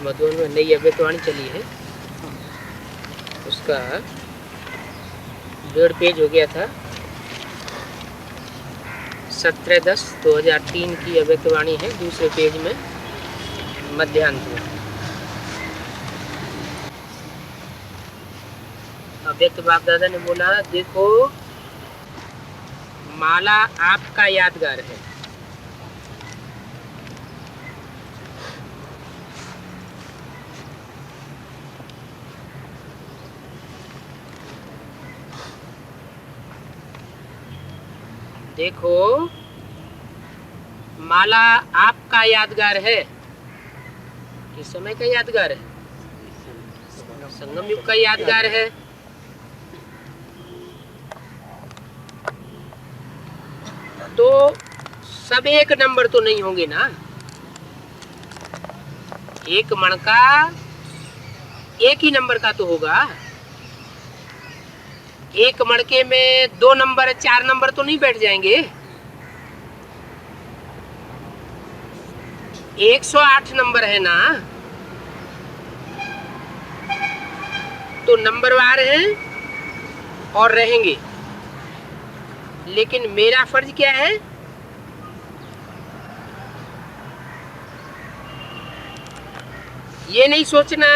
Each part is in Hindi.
मधुबन में नई अभ्यर्थवाणी चली है, उसका 1.5 पेज हो गया था। 17/10/2003 की अभ्यर्थवाणी है, दूसरे पेज में मध्यांत में। अभ्यर्थ बाप दादा ने बोला, देखो माला आपका यादगार है। देखो माला आपका यादगार है। किस समय का यादगार है? संगम युग का यादगार है। तो सब एक नंबर तो नहीं होंगे ना। एक मणका एक ही नंबर का तो होगा। एक मणके में 2 नंबर 4 नंबर तो नहीं बैठ जाएंगे। 108 नंबर है ना, तो नंबरवार हैं और रहेंगे। लेकिन मेरा फर्ज क्या है? ये नहीं सोचना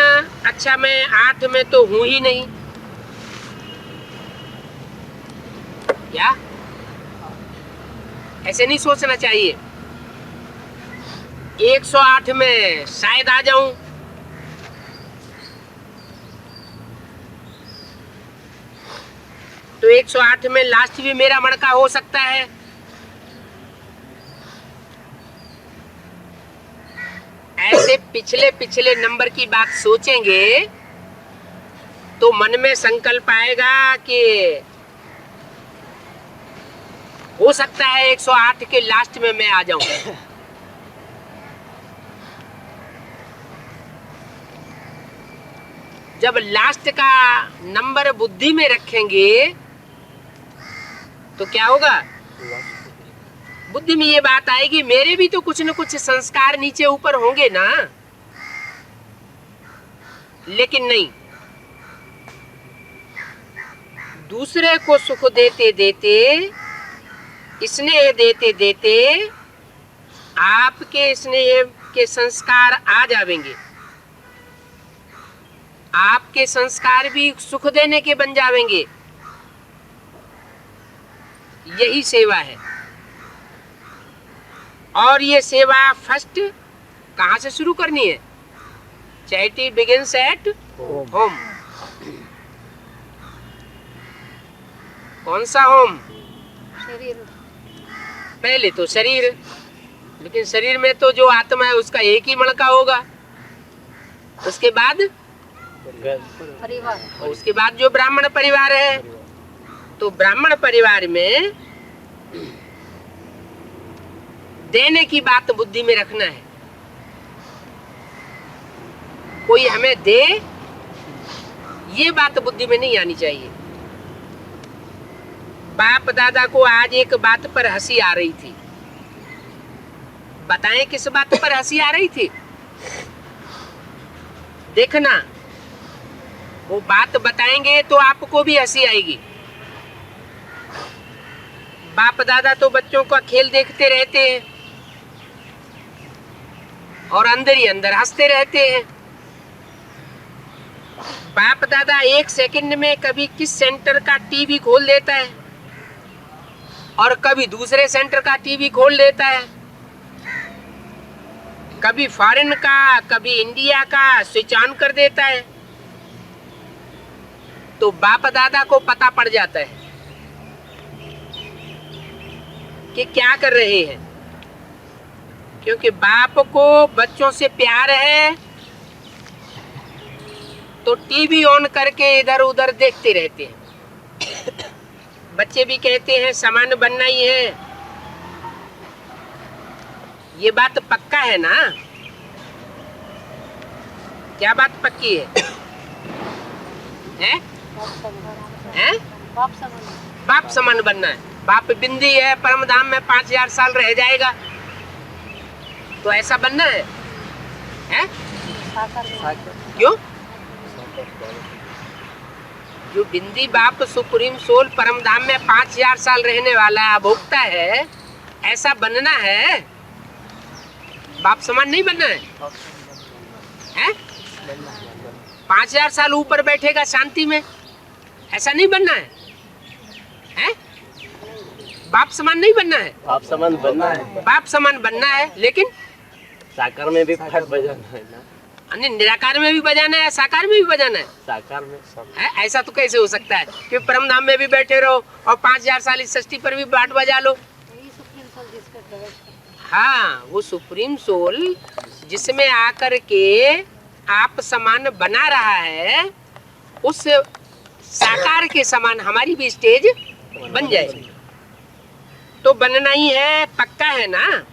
अच्छा मैं 8 में तो हूं ही नहीं, क्या ऐसे नहीं सोचना चाहिए। 108 में शायद आ जाऊं, तो 108 में लास्ट भी मेरा मणका हो सकता है। ऐसे पिछले पिछले नंबर की बात सोचेंगे तो मन में संकल्प आएगा कि हो सकता है 108 के लास्ट में मैं आ जाऊं। जब लास्ट का नंबर बुद्धि में रखेंगे तो क्या होगा? बुद्धि में ये बात आएगी, मेरे भी तो कुछ न कुछ संस्कार नीचे ऊपर होंगे ना। लेकिन नहीं, दूसरे को सुख देते देते, स्नेह देते देते आपके स्नेह के संस्कार आ जाएंगे। आपके संस्कार भी सुख देने के बन जाएंगे। यही सेवा है। और ये सेवा फर्स्ट कहाँ से शुरू करनी है? Charity begins at home. कौन सा होम? शरीर। पहले तो शरीर, लेकिन शरीर में तो जो आत्मा है उसका एक ही मणका होगा। उसके बाद परिवार, और उसके बाद जो ब्राह्मण परिवार है, तो ब्राह्मण परिवार में देने की बात बुद्धि में रखना है। कोई हमें दे, ये बात बुद्धि में नहीं आनी चाहिए। बाप दादा को आज एक बात पर हंसी आ रही थी। बताएं किस बात पर हंसी आ रही थी? देखना, वो बात बताएंगे तो आपको भी हंसी आएगी। बाप दादा तो बच्चों का खेल देखते रहते हैं और अंदर ही अंदर हंसते रहते हैं। बाप दादा 1 सेकंड में कभी किस सेंटर का टीवी खोल देता है और कभी दूसरे सेंटर का टीवी खोल देता है। कभी फॉरेन का, कभी इंडिया का स्विच ऑन कर देता है। तो बाप दादा को पता पड़ जाता है कि क्या कर रहे हैं, क्योंकि बाप को बच्चों से प्यार है तो टीवी ऑन करके इधर उधर देखते रहते हैं। बच्चे भी कहते हैं समान बनना ही है। ये बात पक्का है ना? क्या बात पक्की है? हैं? हैं? बाप समान बनना है। बाप बिंदी है, परम धाम में 5000 साल रह जाएगा, तो ऐसा बनना है? हैं? क्यों? जो बिंदी बाप सुप्रीम सोल परम धाम में 5000 साल रहने वाला भोगता है, ऐसा बनना है? बाप समान नहीं बनना है? हैं? 5000 साल ऊपर बैठेगा शांति में, ऐसा नहीं बनना है? हैं? बाप समान नहीं बनना है? बाप समान बनना है, बाप समान बनना है, लेकिन साकार में भी फट बजाना है ना। निराकार में भी बजाना है, साकार में भी बजाना है। साकार में सब है? ऐसा तो कैसे हो सकता है कि परम धाम में भी बैठे रहो और 5000 साल इस सृष्टि पर भी बाट बजा लो? यही सुप्रीम सोल जिसका प्रवेश करता हाँ, वो सुप्रीम सोल जिसमें आकर के आप समान बना रहा है, उस साकार के समान हमारी भी स्टेज बन जाए। तो बनना ही है, पक्का है ना?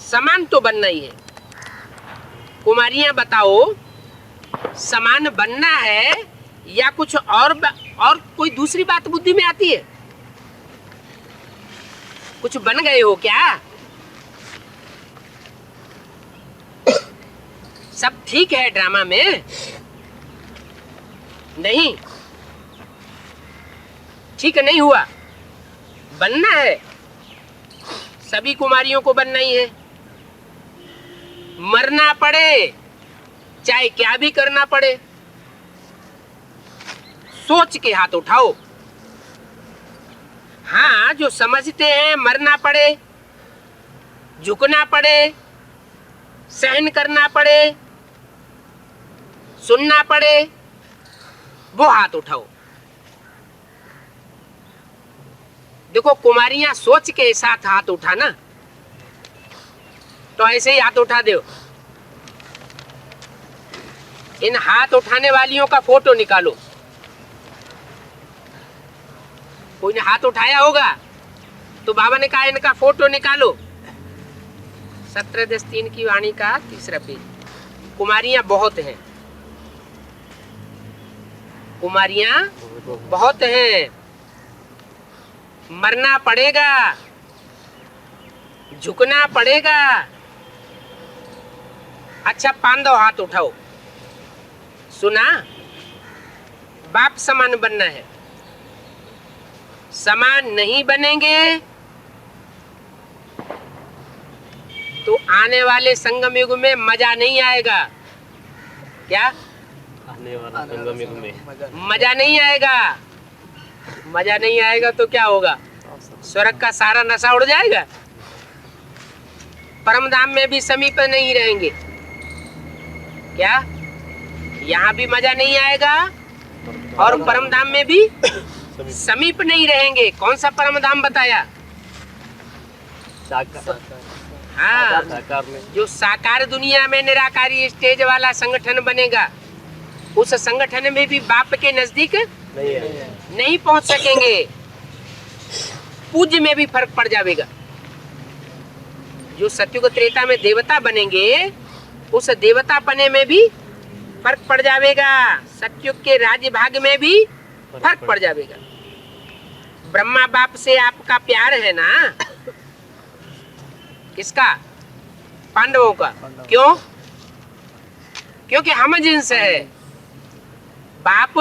समान तो बनना ही है। कुमारियां बताओ, समान बनना है या कुछ और कोई दूसरी बात बुद्धि में आती है? कुछ बन गए हो क्या? सब ठीक है ड्रामा में? नहीं, ठीक नहीं हुआ। बनना है, सभी कुमारियों को बनना ही है। मरना पड़े, चाहे क्या भी करना पड़े, सोच के हाथ उठाओ। हाँ, जो समझते हैं मरना पड़े, झुकना पड़े, सहन करना पड़े, सुनना पड़े, वो हाथ उठाओ। देखो, कुमारियां सोच के साथ हाथ उठाना, तो ऐसे ही हाथ उठा दो। इन हाथ उठाने वालियों का फोटो निकालो। कोई ने हाथ उठाया होगा तो बाबा ने कहा इनका फोटो निकालो। 17-10-3 की वाणी का 3रा पेज। कुमारियां बहुत हैं, कुमारियां बहुत हैं। मरना पड़ेगा, झुकना पड़ेगा। अच्छा, पांडव हाथ उठाओ। सुना? बाप समान बनना है। समान नहीं बनेंगे तो आने वाले संगम युग में मजा नहीं आएगा। क्या? आने वाला संगम युग में मजा नहीं आएगा। मजा नहीं आएगा तो क्या होगा? स्वर्ग का सारा नशा उड़ जाएगा। परम धाम में भी समीप नहीं रहेंगे। क्या? यहाँ भी मजा नहीं आएगा और परम धाम में भी समीप नहीं रहेंगे। कौन सा परम धाम बताया? साकार, हाँ, साकार में जो साकार दुनिया में निराकारी स्टेज वाला संगठन बनेगा, उस संगठन में भी बाप के नजदीक नहीं है। नहीं पहुंच सकेंगे। पूज्य में भी फर्क पड़ जाएगा। जो सत्युग त्रेता में देवता बनेंगे, उस देवता पने में भी फर्क पड़ जाएगा। सत्युग के राज्य भाग में भी फर्क पड़ जाएगा। ब्रह्मा बाप से आपका प्यार है ना? किसका? पांडवों का। क्यों? क्योंकि हम जिनसे है। बाप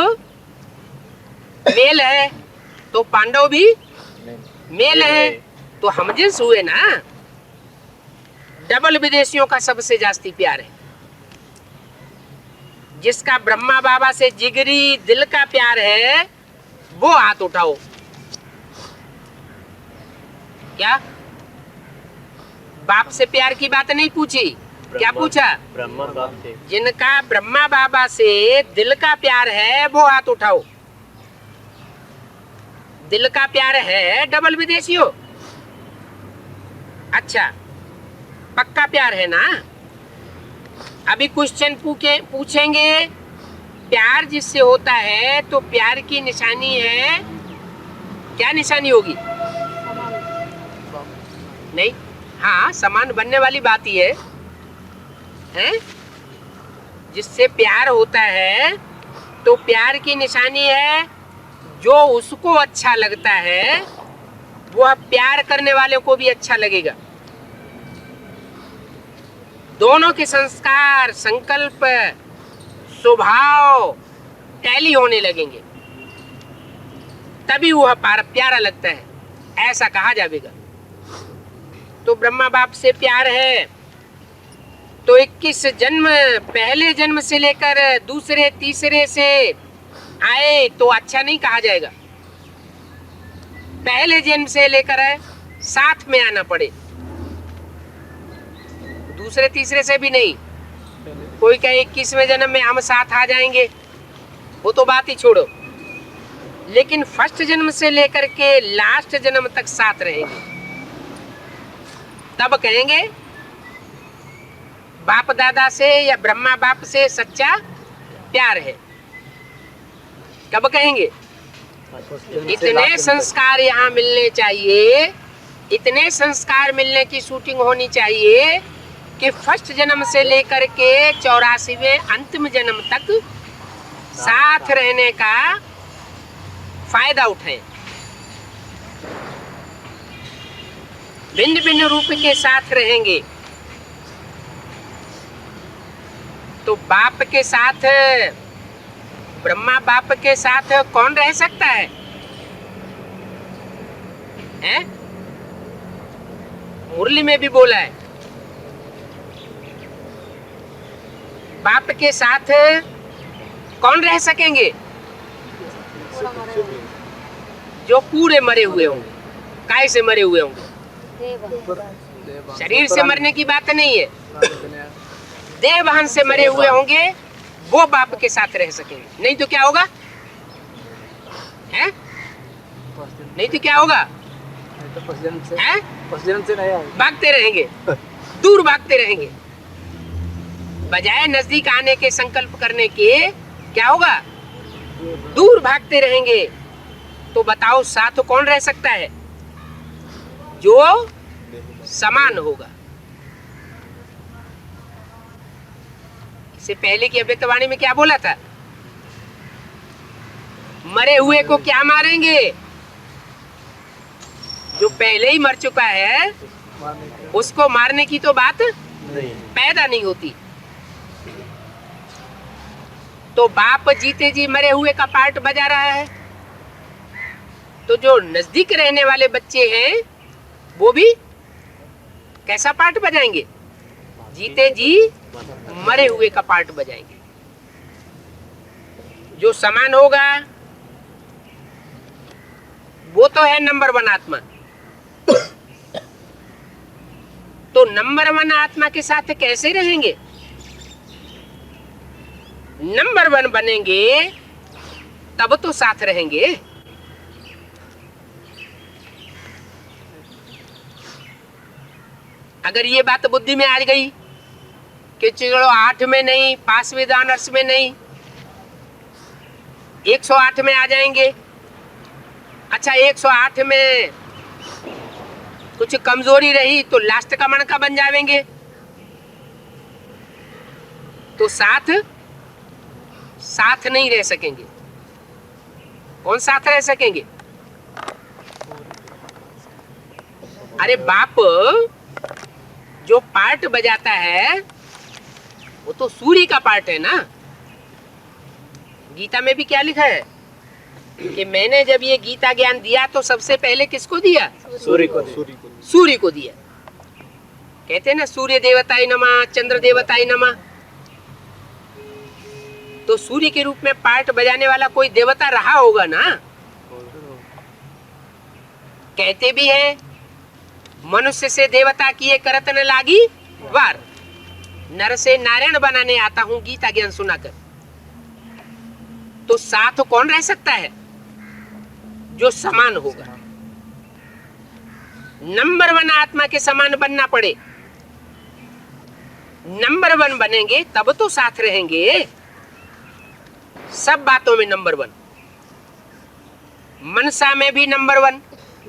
मेल है तो पांडव भी मेल है, तो हम जिन्स हुए ना। डबल विदेशियों का सबसे जास्ती प्यार है। जिसका ब्रह्मा बाबा से जिगरी दिल का प्यार है, वो हाथ उठाओ। क्या? बाप से प्यार की बात नहीं पूछी, क्या पूछा? ब्रह्मा बाप से। जिनका ब्रह्मा बाबा से दिल का प्यार है, वो हाथ उठाओ। दिल का प्यार है डबल विदेशियों? अच्छा, पक्का प्यार है ना? अभी क्वेश्चन पूछेंगे। प्यार जिससे होता है तो प्यार की निशानी है, क्या निशानी होगी? नहीं, हाँ, समान बनने वाली बात ही है, हैं? जिससे प्यार होता है तो प्यार की निशानी है, जो उसको अच्छा लगता है वो प्यार करने वाले को भी अच्छा लगेगा। दोनों के संस्कार, संकल्प, स्वभाव टैली होने लगेंगे, तभी वह प्यारा लगता है, ऐसा कहा जाएगा। तो ब्रह्मा बाप से प्यार है तो 21 जन्म, पहले जन्म से लेकर दूसरे तीसरे से आए तो अच्छा नहीं कहा जाएगा। पहले जन्म से लेकर साथ में आना पड़े, दूसरे तीसरे से भी नहीं। कोई कहे 21वें जन्म में हम साथ आ जाएंगे, वो तो बात ही छोड़ो, लेकिन फर्स्ट जन्म से लेकर के लास्ट जन्म तक साथ रहेंगे, तब कहेंगे बाप दादा से या ब्रह्मा बाप से सच्चा प्यार है। कब कहेंगे? इतने संस्कार यहाँ मिलने चाहिए, इतने संस्कार मिलने की शूटिंग होनी चाहिए कि फर्स्ट जन्म से लेकर के 84वें अंतिम जन्म तक साथ रहने का फायदा उठाएं। भिन्न भिन्न रूप के साथ रहेंगे तो बाप के साथ, ब्रह्मा बाप के साथ कौन रह सकता है? हैं? मुरली में भी बोला है, बाप के साथ कौन रह सकेंगे? जो पूरे मरे हुए होंगे। काय से मरे हुए होंगे? शरीर से मरने की बात नहीं है, देवहन से मरे हुए होंगे, वो बाप के साथ रह सकेंगे। नहीं तो क्या होगा? हैं? नहीं तो क्या होगा? हैं? भागते रहेंगे, दूर भागते रहेंगे। बजाय नजदीक आने के संकल्प करने के क्या होगा? दूर भागते रहेंगे। तो बताओ साथ कौन रह सकता है? जो समान होगा। इससे पहले की अव्यक्तवाणी में क्या बोला था? मरे हुए को क्या मारेंगे? जो पहले ही मर चुका है उसको मारने की तो बात पैदा नहीं होती। तो बाप जीते जी मरे हुए का पार्ट बजा रहा है, तो जो नजदीक रहने वाले बच्चे हैं वो भी कैसा पार्ट बजाएंगे? जीते जी मरे हुए का पार्ट बजाएंगे। जो समान होगा वो तो है नंबर 1 आत्मा। तो नंबर 1 आत्मा के साथ कैसे रहेंगे? नंबर 1 बनेंगे तब तो साथ रहेंगे। अगर ये बात बुद्धि में आ गई कि चलो 8 में नहीं, 5वें दानर्स में नहीं, 108 में आ जाएंगे। अच्छा 108 में कुछ कमजोरी रही तो लास्ट का मन का बन जाएंगे। तो साथ नहीं रह सकेंगे। कौन साथ रह सकेंगे? अरे बाप जो पार्ट बजाता है वो तो सूर्य का पार्ट है ना। गीता में भी क्या लिखा है कि मैंने जब ये गीता ज्ञान दिया तो सबसे पहले किसको दिया? सूर्य को। सूर्य को दिया। कहते हैं ना सूर्य देवताय नमः, चंद्र देवताय नमः। तो सूर्य के रूप में पार्ट बजाने वाला कोई देवता रहा होगा ना। कहते भी है मनुष्य से देवता किए करत न लागी वार, नर से नारायण बनाने आता हूं गीता ज्ञान सुनाकर। तो साथ कौन रह सकता है? जो समान होगा। नंबर 1 आत्मा के समान बनना पड़े। नंबर 1 बनेंगे तब तो साथ रहेंगे। सब बातों में नंबर 1। मनसा में भी नंबर 1।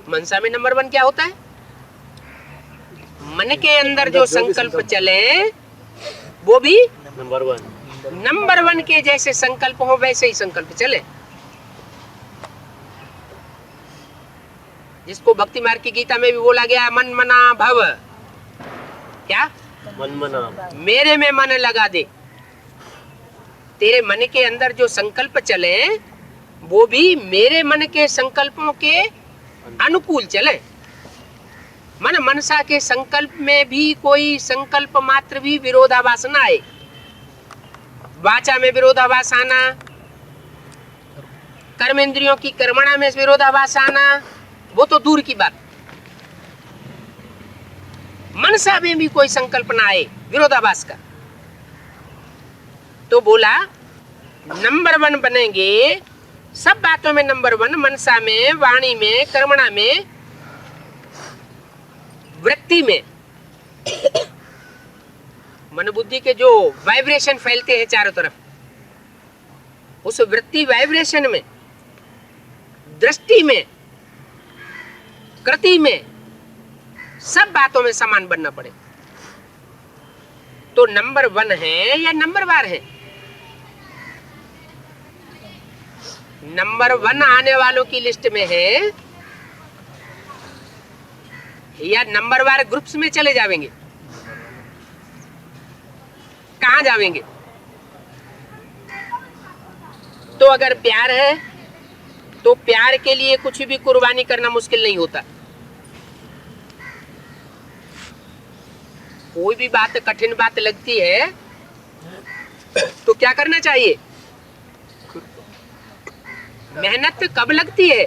मनसा में नंबर 1 क्या होता है? मन के अंदर जो संकल्प चले वो भी नंबर 1। नंबर 1 के जैसे संकल्प हो वैसे ही संकल्प चले। जिसको भक्ति मार्ग की गीता में भी बोला गया मन मना भव, क्या मन मना मेरे में मन लगा दे। तेरे मन के अंदर जो संकल्प चले वो भी मेरे मन के संकल्पों के अनुकूल चले। मन मनसा के संकल्प में भी कोई संकल्प मात्र भी विरोधाभास ना आए। वाचा में विरोधाभास आना, कर्मेंद्रियों की कर्मणा में विरोधाभास आना, वो तो दूर की बात। मनसा में भी कोई संकल्प ना आए विरोधाभास का, तो बोला नंबर 1 बनेंगे सब बातों में। नंबर 1 मनसा में, वाणी में, कर्मणा में, वृत्ति में। मन बुद्धि के जो वाइब्रेशन फैलते हैं चारों तरफ, उस वृत्ति वाइब्रेशन में, दृष्टि में, कृति में, सब बातों में समान बनना पड़े। तो नंबर 1 है या नंबर 12 है? नंबर 1 आने वालों की लिस्ट में है या नंबर 12 ग्रुप्स में चले जाएंगे? कहां जाएंगे? तो अगर प्यार है तो प्यार के लिए कुछ भी कुर्बानी करना मुश्किल नहीं होता। कोई भी बात कठिन बात लगती है तो क्या करना चाहिए? मेहनत कब लगती है?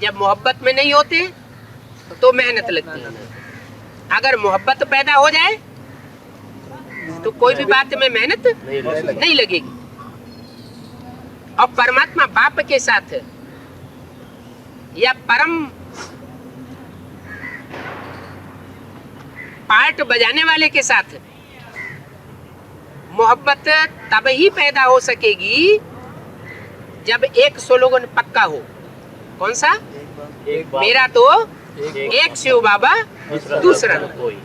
जब मोहब्बत में नहीं होते तो मेहनत लगती है। अगर मोहब्बत पैदा हो जाए तो कोई भी बात में मेहनत नहीं लगेगी। और परमात्मा बाप के साथ या परम पार्ट बजाने वाले के साथ मोहब्बत तब ही पैदा हो सकेगी जब एक स्लोगन पक्का हो। कौन सा? मेरा तो एक शिव बाबा दूसरा कोई।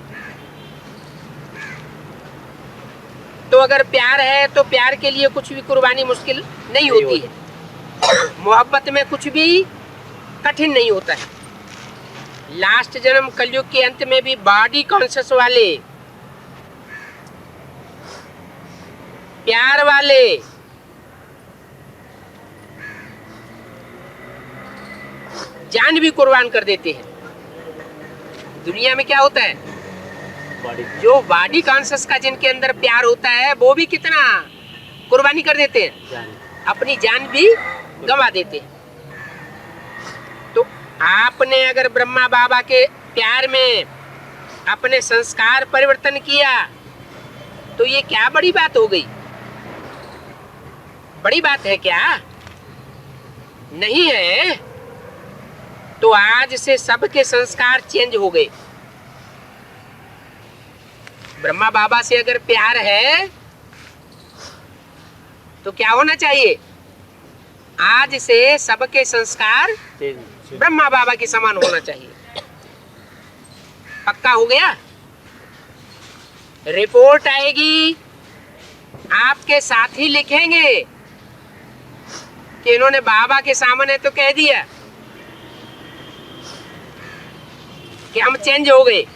तो अगर प्यार है तो प्यार के लिए कुछ भी कुर्बानी मुश्किल नहीं होती है। मोहब्बत में कुछ भी कठिन नहीं होता है। लास्ट जन्म कलयुग के अंत में भी बॉडी कॉन्शियस वाले, प्यार वाले, जान भी कुर्बान कर देते हैं। दुनिया में क्या होता है? जो बॉडी कॉन्शियस का जिनके अंदर प्यार होता है वो भी कितना कुर्बानी कर देते हैं, अपनी जान भी गंवा देते हैं। तो आपने अगर ब्रह्मा बाबा के प्यार में अपने संस्कार परिवर्तन किया तो ये क्या बड़ी बात हो गई? बड़ी बात है क्या? नहीं है। तो आज से सबके संस्कार चेंज हो गए। ब्रह्मा बाबा से अगर प्यार है तो क्या होना चाहिए? आज से सबके संस्कार ब्रह्मा बाबा के समान होना चाहिए। पक्का हो गया? रिपोर्ट आएगी, आपके साथी लिखेंगे कि इन्होंने बाबा के सामने तो कह दिया कि हम चेंज हो गए,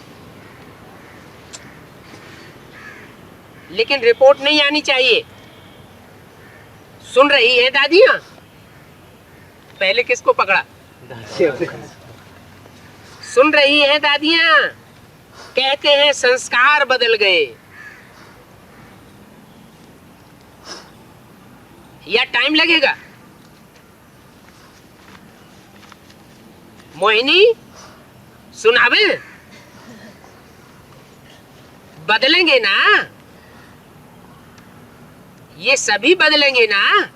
लेकिन रिपोर्ट नहीं आनी चाहिए। सुन रही है दादियां? पहले किसको पकड़ा? सुन रही है दादियां? कहते हैं संस्कार बदल गए। या टाइम लगेगा? मोहिनी सुनावे? बदलेंगे ना? ये सभी बदलेंगे ना?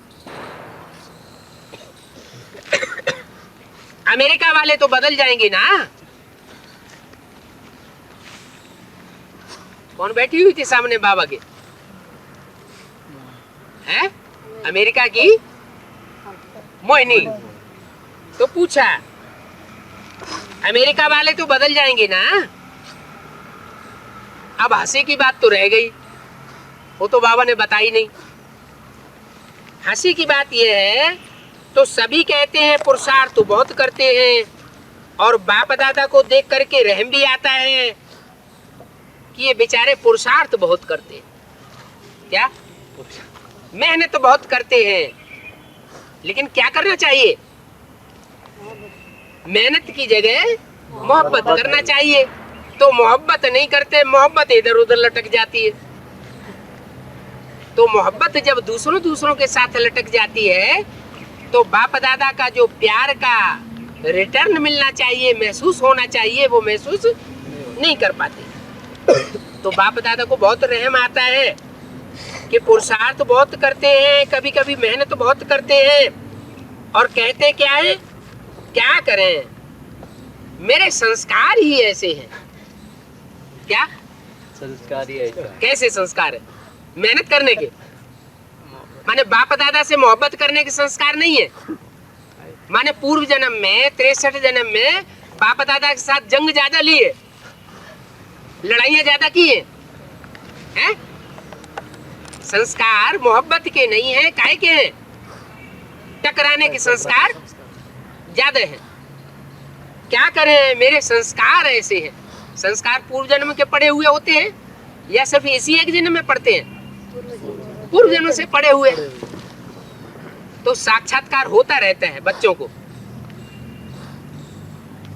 अमेरिका वाले तो बदल जाएंगे ना? कौन बैठी हुई थी सामने बाबा के? हैं? अमेरिका की मोहिनी। तो पूछा अमेरिका वाले तो बदल जाएंगे ना? अब हंसी की बात तो रह गई, वो तो बाबा ने बताई नहीं। हंसी की बात यह है तो सभी कहते हैं पुरुषार्थ तो बहुत करते हैं और बाप दादा को देख करके रहम भी आता है कि ये बेचारे पुरुषार्थ बहुत करते हैं। क्या मेहनत बहुत करते हैं, लेकिन क्या करना चाहिए? मेहनत की जगह मोहब्बत करना चाहिए। तो मोहब्बत नहीं करते, मोहब्बत इधर उधर लटक जाती है। तो मोहब्बत जब दूसरों के साथ लटक जाती है तो बाप दादा का जो प्यार का रिटर्न मिलना चाहिए, महसूस होना चाहिए, वो महसूस नहीं कर पाते। तो बाप दादा को बहुत रहम आता है कि पुरुषार्थ बहुत करते हैं, कभी कभी मेहनत बहुत करते हैं, और कहते क्या है, क्या करें, मेरे संस्कार ही ऐसे हैं। क्या संस्कारी है क्या? कैसे संस्कार है? मेहनत करने के, माने बाप दादा से मोहब्बत करने के संस्कार नहीं है। माने पूर्व जन्म में 63 जन्म में बाप दादा के साथ जंग ज्यादा लिए, लड़ाइयां ज्यादा की हैं? संस्कार मोहब्बत के नहीं है, काहे के हैं? टकराने के संस्कार ज्यादा हैं। क्या करें, मेरे संस्कार ऐसे हैं। संस्कार पूर्व जन्म के पड़े हुए होते हैं या सिर्फ इसी एक जन्म में पढ़ते हैं? पूर्व जन्म से पड़े हुए। तो साक्षात्कार होता रहता है बच्चों को।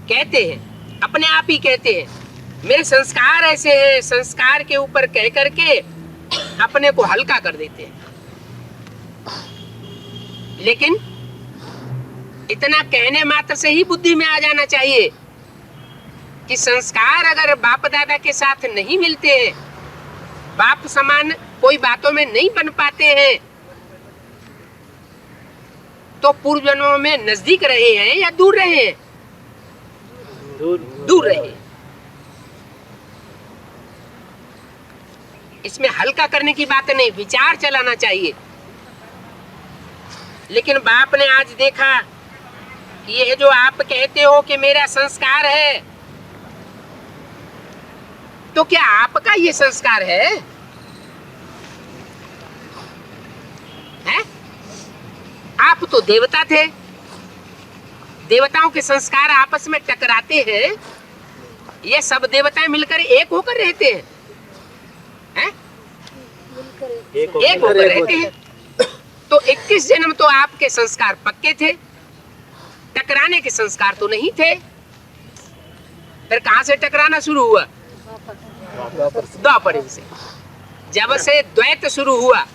कहते हैं, अपने आप ही कहते हैं, मेरे संस्कार ऐसे हैं। संस्कार के ऊपर कह करके अपने को हल्का कर देते हैं। लेकिन इतना कहने मात्र से ही बुद्धि में आ जाना चाहिए कि संस्कार अगर बाप दादा के साथ नहीं मिलते हैं, बाप समान कोई बातों में नहीं बन पाते हैं, तो पूर्व जन्मों में नजदीक रहे हैं या दूर रहे हैं? दूर रहे हैं। इसमें हल्का करने की बात नहीं, विचार चलाना चाहिए। लेकिन बाप ने आज देखा कि ये जो आप कहते हो कि मेरा संस्कार है, तो क्या आपका ये संस्कार है? आप तो देवता थे। देवताओं के संस्कार आपस में टकराते हैं, ये सब देवताएं मिलकर एक होकर रहते हैं, एक होकर रहते हैं। तो 21 जन्म तो आपके संस्कार पक्के थे, टकराने के संस्कार तो नहीं थे। फिर कहां से टकराना शुरू हुआ? द्वापर युग से। जब से द्वैत शुरू हुआ,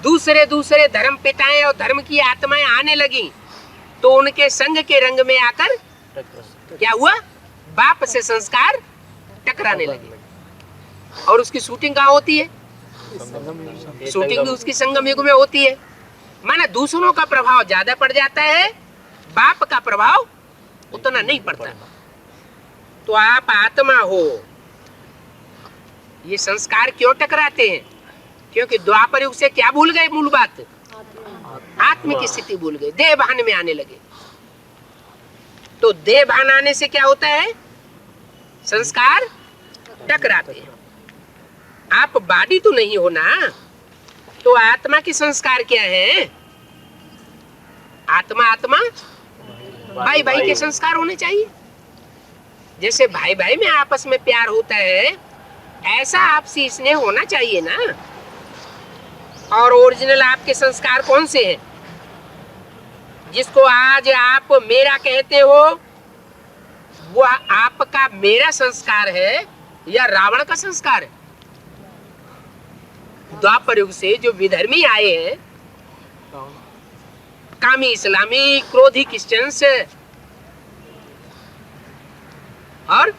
दूसरे धर्म पिताएं और धर्म की आत्माएं आने लगी, तो उनके संग के रंग में आकर क्या हुआ? बाप से संस्कार टकराने लगे। और उसकी शूटिंग कहाँ होती है? शूटिंग भी उसकी संगम युग में होती है। माना दूसरों का प्रभाव ज्यादा पड़ जाता है, बाप का प्रभाव उतना नहीं पड़ता। तो आप आत्मा हो, ये संस्कार क्यों टकराते हैं? क्योंकि द्वापर युग से क्या भूल गए? मूल बात, आत्म की स्थिति भूल गए, देह भान में आने लगे। तो देह भान आने से क्या होता है? संस्कार टकराते हैं। आप बॉडी तो नहीं हो ना, तो आत्मा के संस्कार क्या है? आत्मा भाई भाई के संस्कार होने चाहिए। जैसे भाई भाई में आपस में प्यार होता है, ऐसा आपसी स्नेह होना चाहिए ना। और ओरिजिनल आपके संस्कार कौन से हैं? जिसको आज आप मेरा कहते हो, वो आपका मेरा संस्कार है या रावण का संस्कार है? द्वापर युग से जो विधर्मी आए हैं, कामी इस्लामी, क्रोधी क्रिश्चियंस और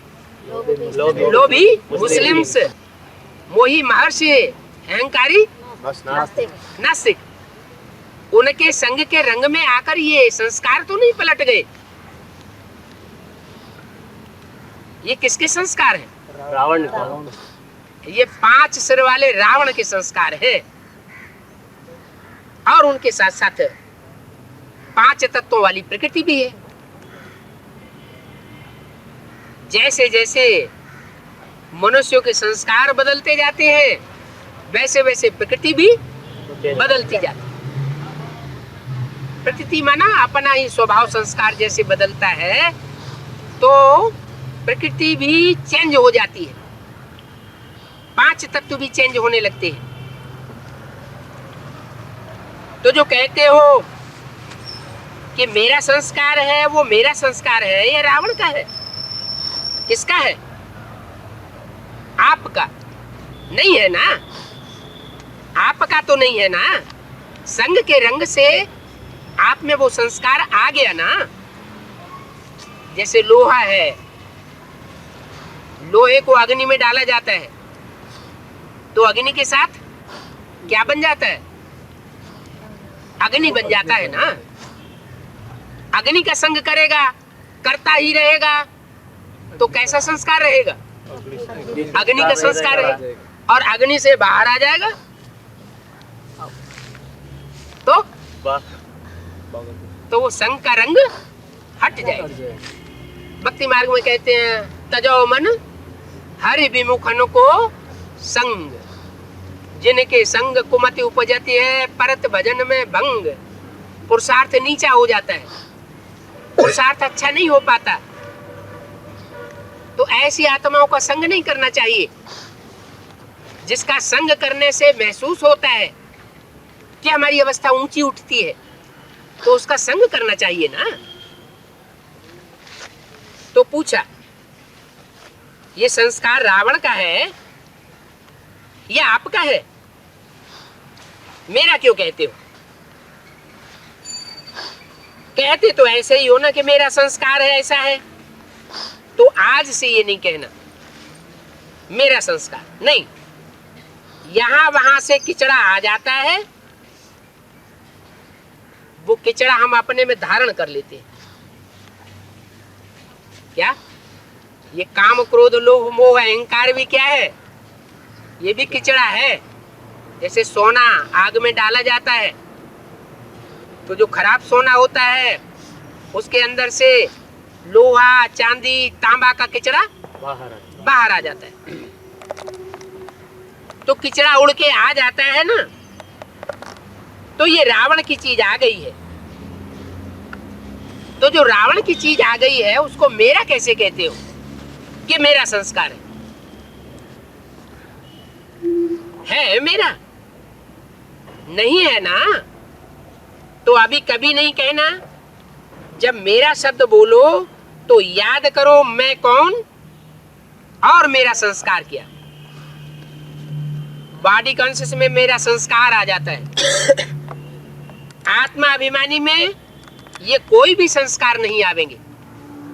लोभी मुस्लिम्स, मोही महर्षि, अहंकारी नास्तिक, उनके संग के रंग में आकर ये संस्कार तो नहीं पलट गए। ये किसके संस्कार हैं? रावण का। ये 5 सिर वाले रावण के संस्कार है। और उनके साथ साथ 5 तत्वों वाली प्रकृति भी है। जैसे जैसे मनुष्यों के संस्कार बदलते जाते हैं, वैसे वैसे प्रकृति भी बदलती जाती है। प्रकृति माना अपना ही स्वभाव संस्कार जैसे बदलता है, तो प्रकृति भी चेंज हो जाती है। 5 तत्व भी चेंज होने लगते हैं। तो जो कहते हो कि मेरा संस्कार है, वो मेरा संस्कार है, ये रावण का है। किसका है? आपका नहीं है ना, आपका तो नहीं है ना। संग के रंग से आप में वो संस्कार आ गया ना। जैसे लोहा है, लोहे को अग्नि में डाला जाता है तो अग्नि के साथ क्या बन जाता है? अग्नि बन जाता है ना। अग्नि का संग करेगा, करता ही रहेगा, तो कैसा संस्कार रहेगा? अग्नि का संस्कार है। और अग्नि से बाहर आ जाएगा तो वो संग का रंग हट जाएगा। भक्ति मार्ग में कहते हैं तजो मन हरि विमुखन को संग, जिनके संग कुमति उपजती है परत भजन में भंग। पुरुषार्थ नीचा हो जाता है, पुरुषार्थ अच्छा नहीं हो पाता। तो ऐसी आत्माओं का संग नहीं करना चाहिए। जिसका संग करने से महसूस होता है कि हमारी अवस्था ऊंची उठती है, तो उसका संग करना चाहिए ना। तो पूछा ये संस्कार रावण का है या आपका है? मेरा क्यों कहते हो? कहते तो ऐसे ही हो ना कि मेरा संस्कार है, ऐसा है। तो आज से ये नहीं कहना मेरा संस्कार नहीं। यहां वहां से किचड़ा आ जाता है, वो किचड़ा हम अपने में धारण कर लेते हैं। क्या ये काम क्रोध लोभ मोह अहंकार भी क्या है? ये भी किचड़ा है। जैसे सोना आग में डाला जाता है तो जो खराब सोना होता है उसके अंदर से लोहा चांदी तांबा का किचड़ा बाहर आ जाता है। तो किचड़ा उड़ के आ जाता है ना। तो ये रावण की चीज आ गई है। तो जो रावण की चीज आ गई है उसको मेरा कैसे कहते हो कि मेरा संस्कार है मेरा? नहीं है ना। तो अभी कभी नहीं कहना। जब मेरा शब्द बोलो तो याद करो मैं कौन और मेरा संस्कार क्या। बॉडी कॉन्शियस में मेरा संस्कार आ जाता है। आत्मा अभिमानी में ये कोई भी संस्कार नहीं आवेंगे,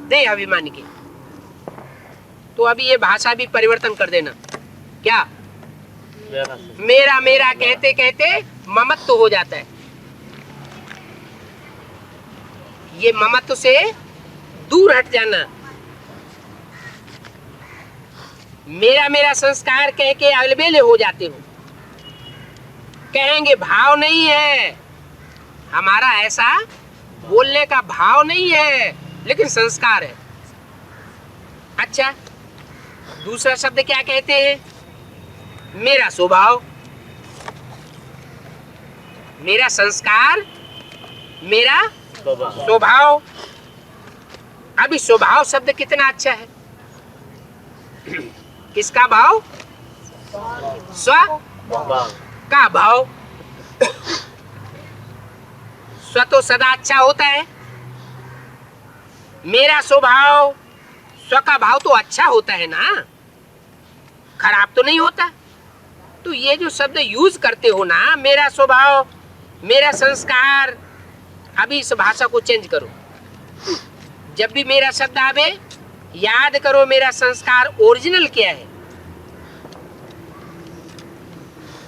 देह अभिमानी के। तो अभी ये भाषा भी परिवर्तन कर देना। क्या मेरा मेरा कहते कहते ममत्व हो जाता है। ये ममत्व से दूर हट जाना। मेरा मेरा संस्कार कह के अलबेले हो जाते हो। कहेंगे भाव नहीं है हमारा, ऐसा बोलने का भाव नहीं है, लेकिन संस्कार है। अच्छा, दूसरा शब्द क्या कहते हैं? मेरा स्वभाव, मेरा संस्कार, मेरा स्वभाव। अभी स्वभाव शब्द कितना अच्छा है। किसका भाव? स्व का भाव। स्व तो सदा अच्छा होता है। मेरा स्वभाव, स्व का भाव तो अच्छा होता है ना, खराब तो नहीं होता। तो ये जो शब्द यूज करते हो ना, मेरा स्वभाव, मेरा संस्कार, अभी इस भाषा को चेंज करो। जब भी मेरा शब्द आवे याद करो मेरा संस्कार ओरिजिनल क्या है।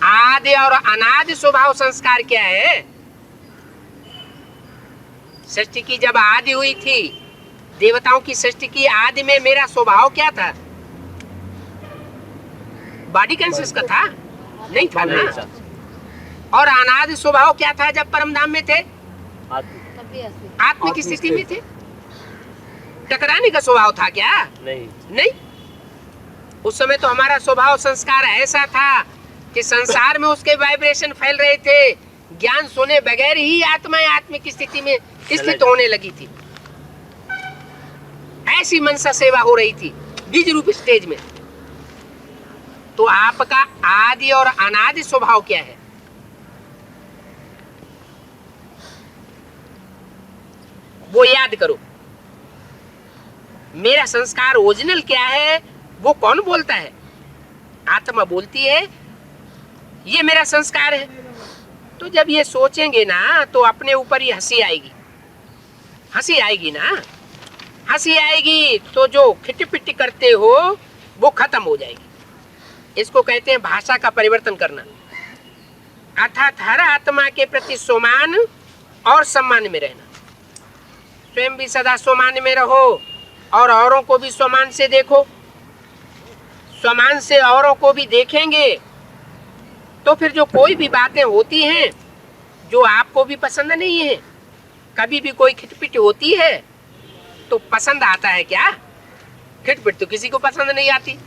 आदि और अनादि स्वभाव संस्कार क्या है। सृष्टि की जब आदि हुई थी, देवताओं की सृष्टि की आदि में मेरा स्वभाव क्या था? बॉडी कॉन्शियस का था? नहीं था ना। और अनादि स्वभाव क्या था जब परमधाम में थे? आत्म की स्थिति में थे। टकराने का स्वभाव था क्या? नहीं। उस समय तो हमारा स्वभाव संस्कार ऐसा था कि संसार में उसके वाइब्रेशन फैल रहे थे। ज्ञान सुने बगैर ही आत्मा आत्मिक की स्थिति में स्थित होने लगी थी। ऐसी मनसा सेवा हो रही थी बीज रूप स्टेज में। तो आपका आदि और अनादि स्वभाव क्या है? वो याद करो। मेरा संस्कार ओरिजिनल क्या है वो कौन बोलता है? आत्मा बोलती है ये मेरा संस्कार है। तो जब ये सोचेंगे ना तो अपने ऊपर ही हंसी आएगी। हंसी आएगी ना, हंसी आएगी तो जो खिटपिट करते हो वो खत्म हो जाएगी। इसको कहते हैं भाषा का परिवर्तन करना। अर्थात हर आत्मा के प्रति सम्मान और सम्मान में रहना। स्वयं भी सदा सम्मान में रहो और औरों को भी सम्मान से देखो। सम्मान से औरों को भी देखेंगे तो फिर जो कोई भी बातें होती हैं जो आपको भी पसंद नहीं है, कभी भी कोई खिटपिट होती है तो पसंद आता है क्या? खिटपिट तो किसी को पसंद नहीं आती।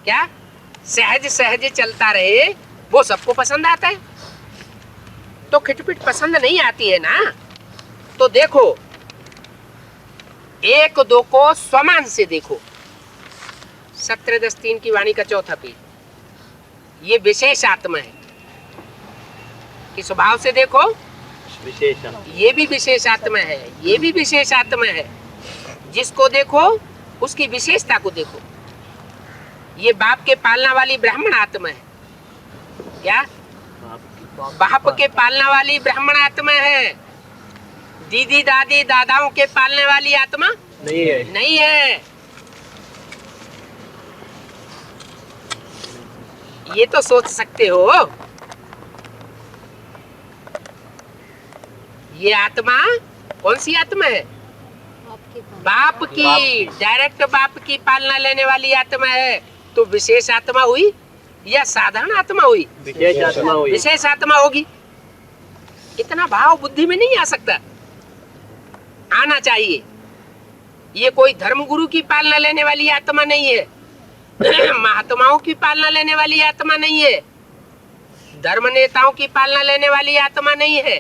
क्या सहज सहज चलता रहे वो सबको पसंद आता है? तो खिटपिट पसंद नहीं आती है ना। तो देखो, एक दो को समान से देखो। 17:10:3 की वाणी का चौथा पेज। ये विशेष आत्मा है कि स्वभाव से देखो, विशेषण। ये भी विशेष आत्मा है, ये भी विशेष आत्मा है। जिसको देखो उसकी विशेषता को देखो। ये बाप के पालना वाली ब्राह्मण आत्मा है। क्या? बाप के पालना वाली ब्राह्मण आत्मा है। दीदी दादी दादाओं के पालने वाली आत्मा नहीं है। नहीं है। ये तो सोच सकते हो। ये आत्मा कौन सी आत्मा है? आपके पास बाप की, डायरेक्ट बाप की पालना लेने वाली आत्मा है। तो विशेष आत्मा हुई या साधारण आत्मा हुई? विशेष आत्मा हुई। विशेष आत्मा होगी। इतना भाव बुद्धि में नहीं आ सकता, आना चाहिए। ये कोई धर्म गुरु की पालना लेने वाली आत्मा नहीं है। महात्माओं की पालना लेने वाली आत्मा नहीं है। धर्म नेताओं की पालना लेने वाली आत्मा नहीं है।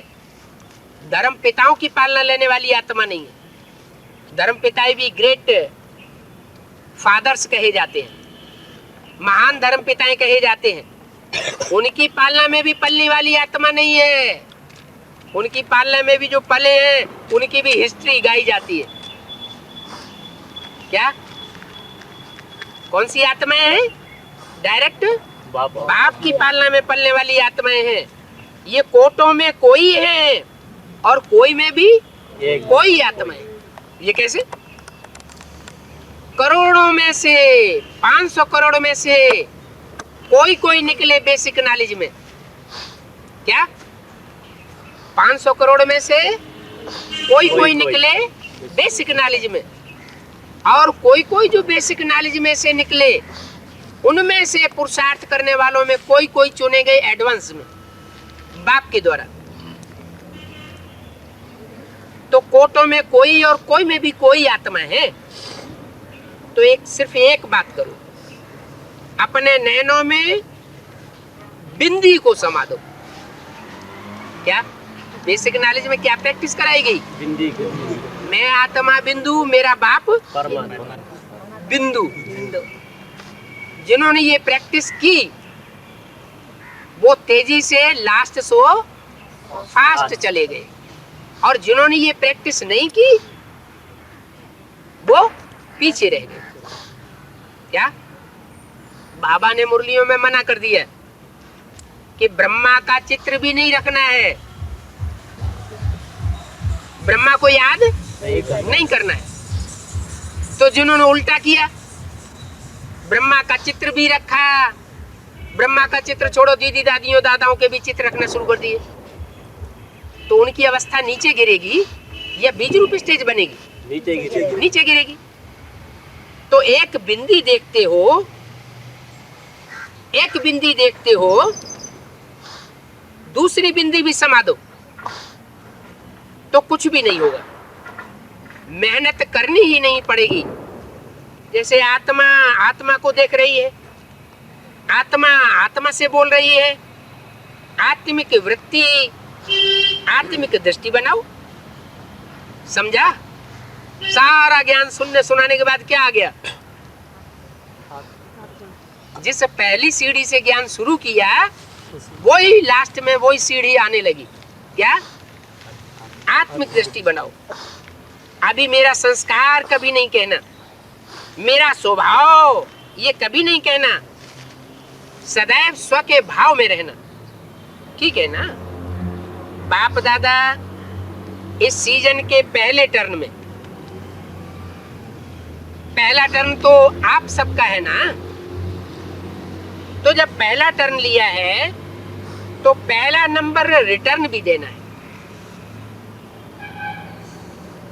धर्म पिताओं की पालना लेने वाली आत्मा नहीं है। धर्म पिता भी ग्रेट फादर्स कहे जाते हैं, महान धर्म पिताएं कहे जाते हैं। उनकी पालना में भी पलने वाली आत्मा नहीं है। उनकी पालना में भी जो पले हैं उनकी भी हिस्ट्री गाई जाती है। क्या? कौन सी आत्माएं हैं? डायरेक्ट बाप की पालना में पलने वाली आत्माएं हैं। ये कोटों में कोई है और कोई में भी कोई आत्मा है। ये कैसे? करोड़ों में से 500 करोड़ में से कोई कोई निकले बेसिक नॉलेज में। क्या? 500 करोड़ में से कोई कोई निकले बेसिक नॉलेज में, और कोई कोई जो बेसिक नॉलेज में से निकले उनमें से पुरुषार्थ करने वालों में कोई कोई चुने गए एडवांस में बाप के द्वारा। तो कोटों में कोई और कोई में भी कोई आत्मा है। तो सिर्फ एक बात करो, अपने नैनों में बिंदी को समा दो। क्या? बेसिक नॉलेज में क्या प्रैक्टिस कराई गई? बिंदी को। मैं आत्मा बिंदु, मेरा बाप परमात्मा बिंदु। जिन्होंने ये प्रैक्टिस की वो तेजी से लास्ट सो फास्ट चले गए, और जिन्होंने ये प्रैक्टिस नहीं की वो पीछे रह गए। क्या? बाबा ने मुरलियों में मना कर दिया कि ब्रह्मा का चित्र भी नहीं रखना है, ब्रह्मा को याद नहीं करना है। तो जिन्होंने उल्टा किया, ब्रह्मा का चित्र भी रखा, ब्रह्मा का चित्र छोड़ो, दीदी दादियों दादाओं के भी चित्र रखना शुरू कर दिए, तो उनकी अवस्था नीचे गिरेगी या बीज रूप स्टेज बनेगी? नीचे गिरेगी। नीचे गिरेगी। तो एक बिंदी देखते हो, एक बिंदी देखते हो, दूसरी बिंदी भी समा दो तो कुछ भी नहीं होगा। मेहनत करनी ही नहीं पड़ेगी। जैसे आत्मा आत्मा को देख रही है, आत्मा आत्मा से बोल रही है। आत्मिक वृत्ति, आत्मिक दृष्टि बनाओ। समझा? सारा ज्ञान सुनने सुनाने के बाद क्या आ गया? जिस पहली सीढ़ी से ज्ञान शुरू किया वही लास्ट में वही सीढ़ी आने लगी। क्या? आत्मिक दृष्टि बनाओ। अभी मेरा संस्कार कभी नहीं कहना, मेरा स्वभाव ये कभी नहीं कहना, सदैव स्व के भाव में रहना। ठीक है ना? बाप दादा इस सीजन के पहले टर्न में, पहला टर्न तो आप सबका है ना, तो जब पहला टर्न लिया है तो पहला नंबर रिटर्न भी देना है।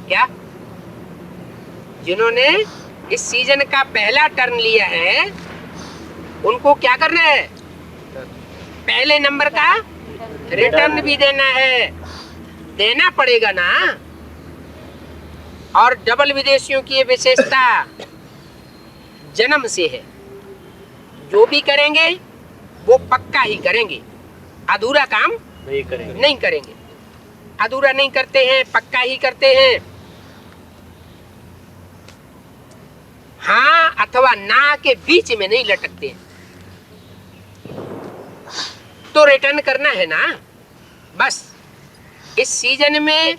क्या? जिन्होंने इस सीजन का पहला टर्न लिया है उनको क्या करना है? पहले नंबर का रिटर्न भी देना है, देना पड़ेगा ना। और डबल विदेशियों की ये विशेषता जन्म से है, जो भी करेंगे वो पक्का ही करेंगे, अधूरा काम नहीं करेंगे। अधूरा नहीं करते हैं, पक्का ही करते हैं। हाँ अथवा ना के बीच में नहीं लटकते हैं। तो रिटर्न करना है ना। बस इस सीजन में,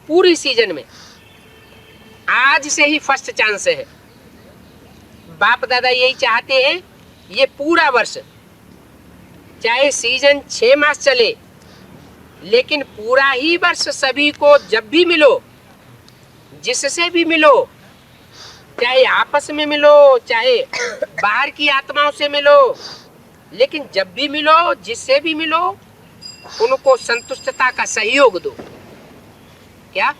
पूरी सीजन में आज से ही फर्स्ट चांस है। बाप दादा यही चाहते हैं ये पूरा वर्ष, चाहे सीजन 6 मास चले, लेकिन पूरा ही वर्ष सभी को जब भी मिलो, जिससे भी मिलो, चाहे आपस में मिलो, चाहे बाहर की आत्माओं से मिलो, लेकिन जब भी मिलो, जिससे भी मिलो, उनको संतुष्टता का सहयोग दो। क्या?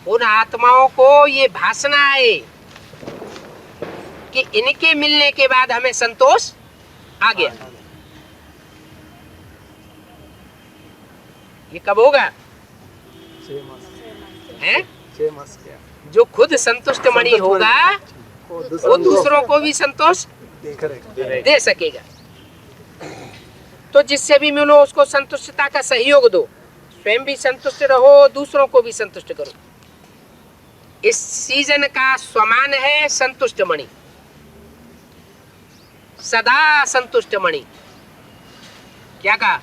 उन आत्माओं को ये भासना है कि इनके मिलने के बाद हमें संतोष आ गया। ये कब होगा? हैं? जो खुद संतुष्ट मणि होगा वो दूसरों को भी संतोष दे सकेगा। तो जिससे भी मिलो उसको संतुष्टता का सहयोग दो, स्वयं भी संतुष्ट रहो, दूसरों को भी संतुष्ट करो। इस सीजन का स्वमान है संतुष्ट मणि, सदा संतुष्ट मणि। क्या कहा?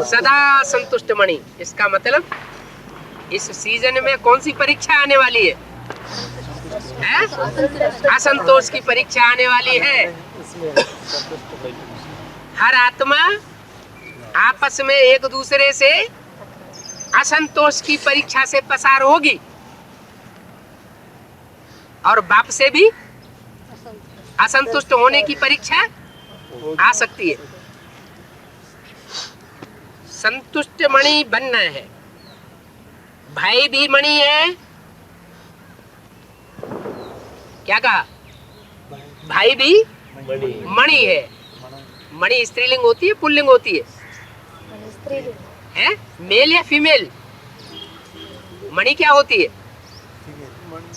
सदा संतुष्ट मणि। इसका मतलब इस सीजन में कौन सी परीक्षा आने वाली है? असंतोष की परीक्षा आने वाली है। हर आत्मा आपस में एक दूसरे से असंतोष की परीक्षा से पसार होगी, और बाप से भी असंतुष्ट होने की परीक्षा आ सकती है। संतुष्ट मणि बनना है। भाई भी मणि है। क्या कहा? भाई भी मणि है। मणि स्त्रीलिंग होती है, पुल्लिंग होती है? हैं? मेल या फीमेल? मणि क्या होती है?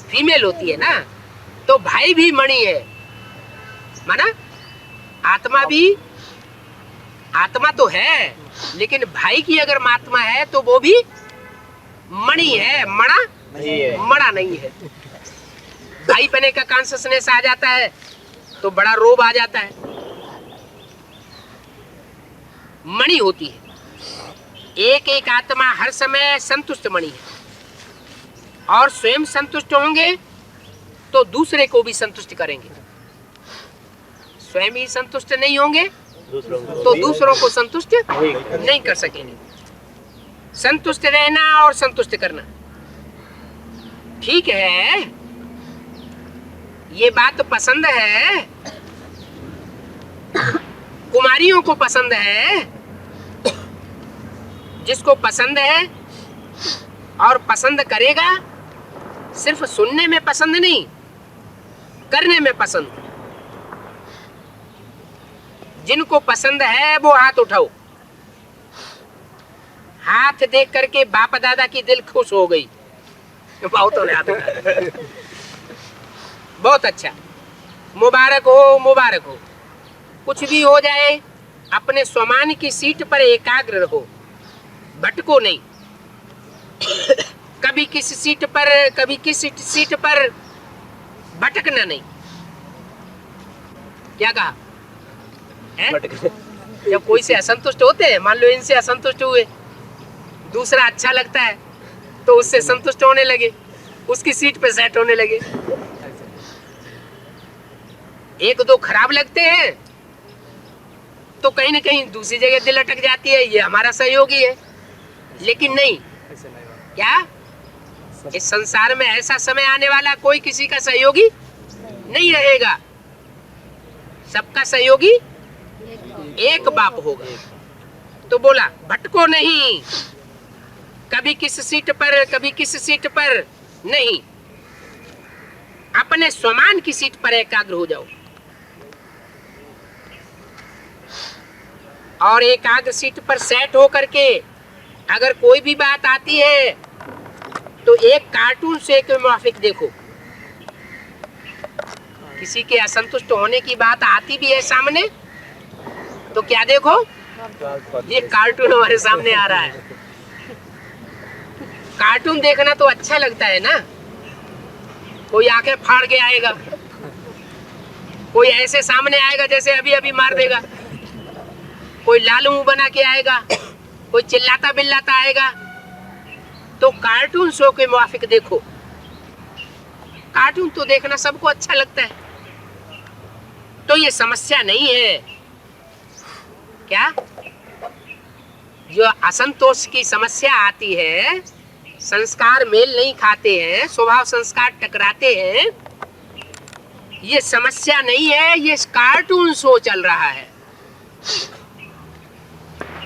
फीमेल होती है ना। तो भाई भी मणि है, माना आत्मा भी, आत्मा तो है, लेकिन भाई की अगर महात्मा है तो वो भी मणि है, मणा नहीं है। भाई बने का कॉन्शियसनेस आ जाता है तो बड़ा रोब आ जाता है। मणि होती है। एक एक आत्मा हर समय संतुष्ट मणि है, और स्वयं संतुष्ट होंगे तो दूसरे को भी संतुष्ट करेंगे। स्वयं ही संतुष्ट नहीं होंगे तो दूसरों को संतुष्ट नहीं कर सकेंगे। संतुष्ट रहना और संतुष्ट करना, ठीक है, ये बात पसंद है, कुमारियों को पसंद है। जिसको पसंद है और पसंद करेगा, सिर्फ सुनने में पसंद नहीं, करने में पसंद। जिनको पसंद है वो हाथ उठाओ। हाथ देख करके बाप दादा की दिल खुश हो गई। बहुतों ने हाथ उठाया। बहुत अच्छा, मुबारक हो, मुबारक हो। कुछ भी हो जाए, अपने स्वमान की सीट पर एकाग्र रहो, भटको नहीं। कभी किस सीट पर, कभी किस सीट पर भटकना नहीं। क्या कहा है? भटक गए। जब कोई से असंतुष्ट होते हैं, मान लो इनसे असंतुष्ट हुए, दूसरा अच्छा लगता है तो उससे संतुष्ट होने लगे, उसकी सीट पे सेट होने लगे। एक दो खराब लगते हैं तो कहीं ना कहीं दूसरी जगह दिल अटक जाती है, ये हमारा सहयोगी है। लेकिन नहीं, क्या इस संसार में ऐसा समय आने वाला कोई किसी का सहयोगी नहीं रहेगा, सबका सहयोगी एक बाप होगा। तो बोला भटको नहीं, कभी किस सीट पर कभी किस सीट पर नहीं, अपने स्वमान की सीट पर एकाग्र हो जाओ। और एकाग्र सीट पर सेट हो करके अगर कोई भी बात आती है तो एक कार्टून से के मुवाफिक देखो। किसी के असंतुष्ट होने की बात आती भी है सामने तो क्या देखो, ये कार्टून हमारे सामने आ रहा है। कार्टून देखना तो अच्छा लगता है ना, कोई आंखें फाड़ के आएगा, कोई ऐसे सामने आएगा जैसे अभी अभी मार देगा, कोई लाल मुंह बना के आएगा, कोई चिल्लाता बिल्लाता आएगा। तो कार्टून शो के मुवाफिक देखो। कार्टून तो देखना सबको अच्छा लगता है, तो ये समस्या नहीं है। क्या जो असंतोष की समस्या आती है, संस्कार मेल नहीं खाते हैं, स्वभाव संस्कार टकराते हैं, ये समस्या नहीं है, ये कार्टून शो चल रहा है।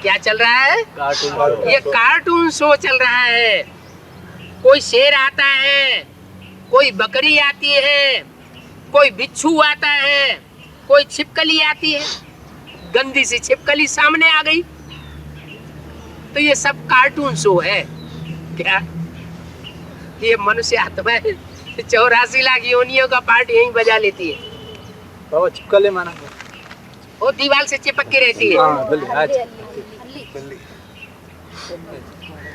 क्या चल रहा है? कार्टून। ये कार्टून शो चल रहा है। कोई शेर आता है, कोई बकरी आती है, कोई बिच्छू आता है, कोई छिपकली आती है, गंदी सी छिपकली सामने आ गई, तो ये सब कार्टून शो है। क्या ये मनुष्य आत्मा है 84 लाख योनियों का पार्ट यहीं बजा लेती है, बाबा चिपकले माना। वो दीवार से चिपक के रहती है, हाँ, बिल्ली, आज।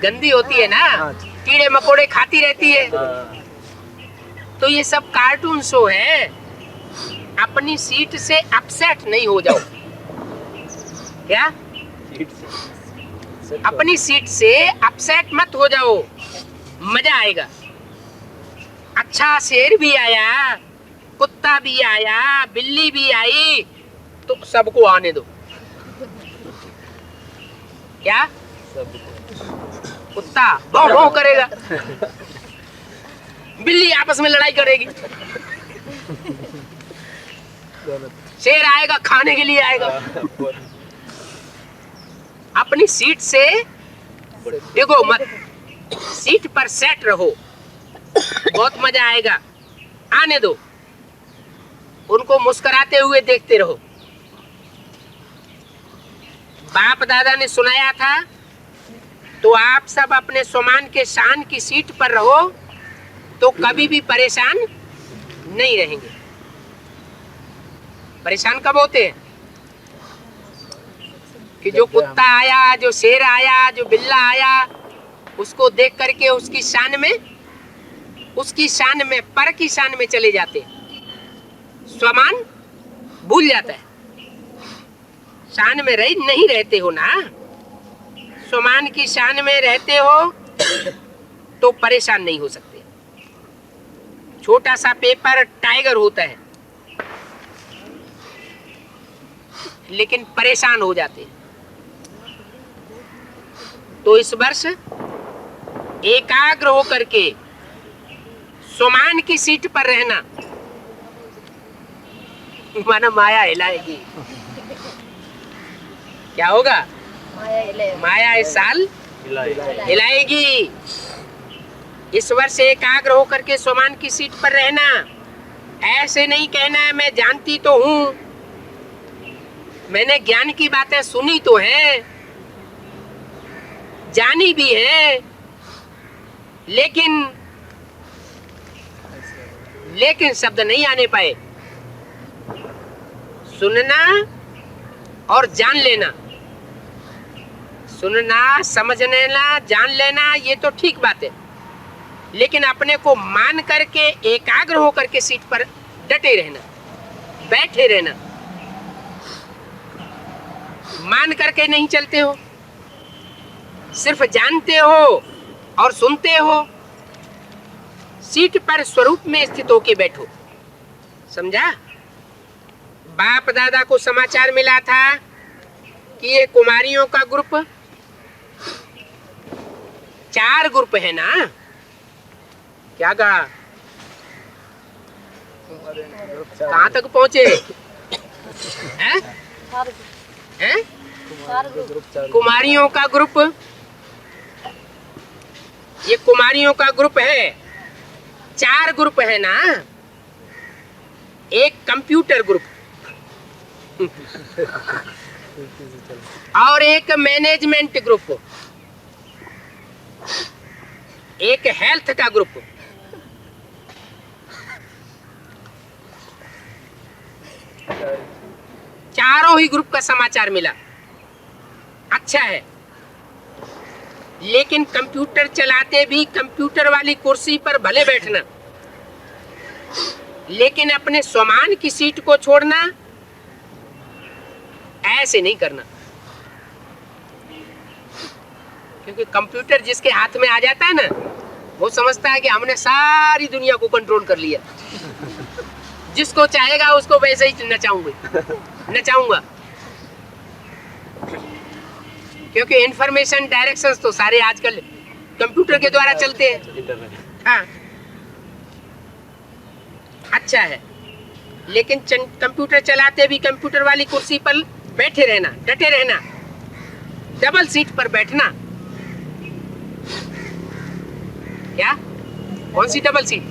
गंदी होती है ना, कीड़े मकोड़े खाती रहती है। तो ये सब कार्टून शो है। अपनी सीट से अपसेट नहीं हो जाओ। क्या अपनी सीट से अपसेट मत हो जाओ, मजा आएगा। अच्छा शेर भी आया, कुत्ता भी आया, बिल्ली भी आई, तो सबको आने दो। क्या कुत्ता भौं भौं करेगा, बिल्ली आपस में लड़ाई करेगी, शेर आएगा खाने के लिए आएगा। अपनी सीट से देखो मत, सीट पर सेट रहो, बहुत मजा आएगा। आने दो, उनको मुस्कुराते हुए देखते रहो। बाप दादा ने सुनाया था, तो आप सब अपने स्वमान के शान की सीट पर रहो तो कभी भी परेशान नहीं रहेंगे। परेशान कब होते हैं? कि जो कुत्ता आया, जो शेर आया, जो बिल्ला आया, उसको देख करके उसकी शान में पर की शान में चले जाते हैं, स्वमान भूल जाता है। शान में नहीं रहते हो ना, स्वमान की शान में रहते हो तो परेशान नहीं हो सकते। छोटा सा पेपर टाइगर होता है लेकिन परेशान हो जाते हैं। तो इस वर्ष एकाग्र होकर के स्वमान की सीट पर रहना, माना माया हिलाएगी। क्या होगा? माया इस साल हिलाएगी। इस वर्ष एकाग्र होकर के स्वमान की सीट पर रहना। ऐसे नहीं कहना है मैं जानती तो हूं, मैंने ज्ञान की बातें सुनी तो है, जानी भी है, लेकिन शब्द नहीं आने पाए। सुनना और जान लेना, सुनना, समझ लेना, जान लेना, ये तो ठीक बात है, लेकिन अपने को मान करके एकाग्र होकर के सीट पर डटे रहना, बैठे रहना, मान करके नहीं चलते हो, सिर्फ जानते हो और सुनते हो। सीट पर स्वरूप में स्थित होके बैठो। समझा? बाप दादा को समाचार मिला था कि ये कुमारियों का ग्रुप 4 ग्रुप है ना। क्या कहा? कहाँ तक पहुंचे हैं? हैं? कुमारियों का ग्रुप, ये कुमारियों का ग्रुप है। 4 ग्रुप है ना। एक कंप्यूटर ग्रुप और एक मैनेजमेंट ग्रुप, एक हेल्थ का ग्रुप। चारों ही ग्रुप का समाचार मिला। अच्छा है, लेकिन कंप्यूटर चलाते भी कंप्यूटर वाली कुर्सी पर भले बैठना, लेकिन अपने स्वमान की सीट को छोड़ना ऐसे नहीं करना। क्योंकि कंप्यूटर जिसके हाथ में आ जाता है ना, वो समझता है कि हमने सारी दुनिया को कंट्रोल कर लिया। जिसको चाहेगा उसको वैसे ही नचाऊंगा। क्योंकि इंफॉर्मेशन डायरेक्शंस तो सारे आजकल कंप्यूटर के द्वारा चलते हैं। हाँ, अच्छा है, लेकिन कंप्यूटर चलाते भी कंप्यूटर वाली कुर्सी पर बैठे रहना, डटे रहना, डबल सीट पर बैठना। क्या? कौन सी डबल सीट?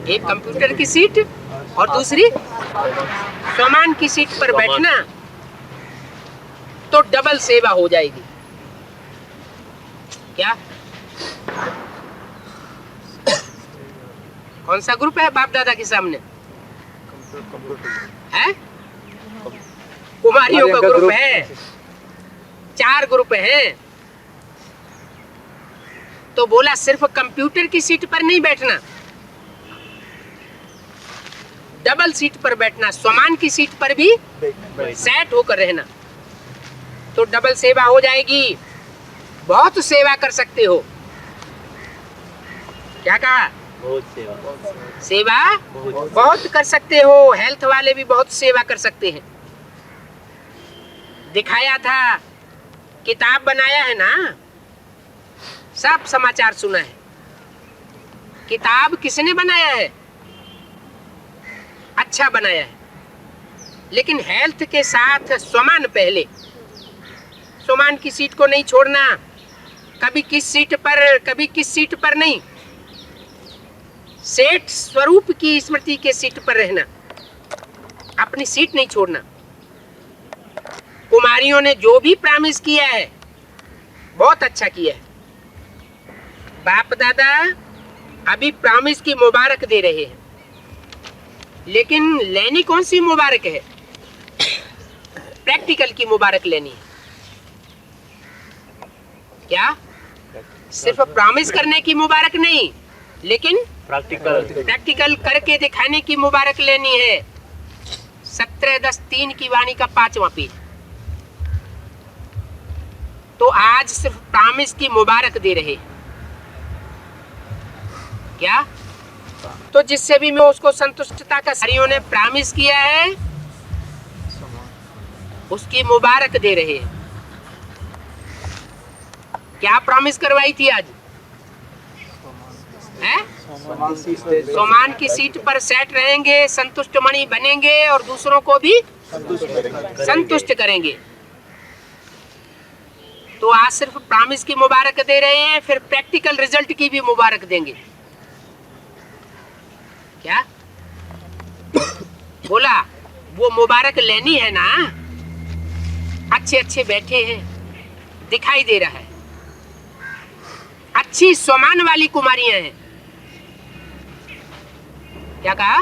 एक कंप्यूटर की सीट और दूसरी स्वमान की सीट पर बैठना, तो डबल सेवा हो जाएगी। क्या? कौन सा ग्रुप है बाप दादा के सामने? है? कुमारियों का ग्रुप है। 4 ग्रुप है। तो बोला सिर्फ कंप्यूटर की सीट पर नहीं बैठना, डबल सीट पर बैठना, स्वमान की सीट पर भी सेट होकर रहना, तो डबल सेवा हो जाएगी। बहुत सेवा कर सकते हो। क्या कहा? बहुत सेवा बहुत कर सकते हो। हेल्थ वाले भी बहुत सेवा कर सकते हैं। दिखाया था, किताब बनाया है ना, सब समाचार सुना है। किताब किसने बनाया है? अच्छा बनाया है, लेकिन हेल्थ के साथ स्वमान पहले। स्वमान की सीट को नहीं छोड़ना, कभी किस सीट पर कभी किस सीट पर नहीं, सेठ स्वरूप की स्मृति के सीट पर रहना, अपनी सीट नहीं छोड़ना। कुमारियों ने जो भी प्रॉमिस किया है बहुत अच्छा किया है। बाप दादा अभी प्रॉमिस की मुबारक दे रहे हैं, लेकिन लेनी कौन सी मुबारक है? प्रैक्टिकल की मुबारक लेनी है। क्या? सिर्फ प्रॉमिस करने की मुबारक नहीं, लेकिन प्रैक्टिकल करके दिखाने की मुबारक लेनी है। 17-10-3 की वाणी का 5वां पेज। तो आज सिर्फ प्रॉमिस की मुबारक दे रहे। क्या? तो जिससे भी मैं उसको संतुष्टता का सारियों ने प्रॉमिस किया है उसकी मुबारक दे रहे हैं। क्या प्रॉमिस करवाई थी आज? हैं? सोमान की सीट पर सेट रहेंगे, संतुष्ट मणि बनेंगे और दूसरों को भी संतुष्ट करेंगे। तो आज सिर्फ प्रॉमिस की मुबारक दे रहे हैं, फिर प्रैक्टिकल रिजल्ट की भी मुबारक देंगे। क्या बोला? वो मुबारक लेनी है ना। अच्छे अच्छे बैठे हैं, दिखाई दे रहा है। अच्छी स्वमान वाली कुमारियां हैं। क्या कहा?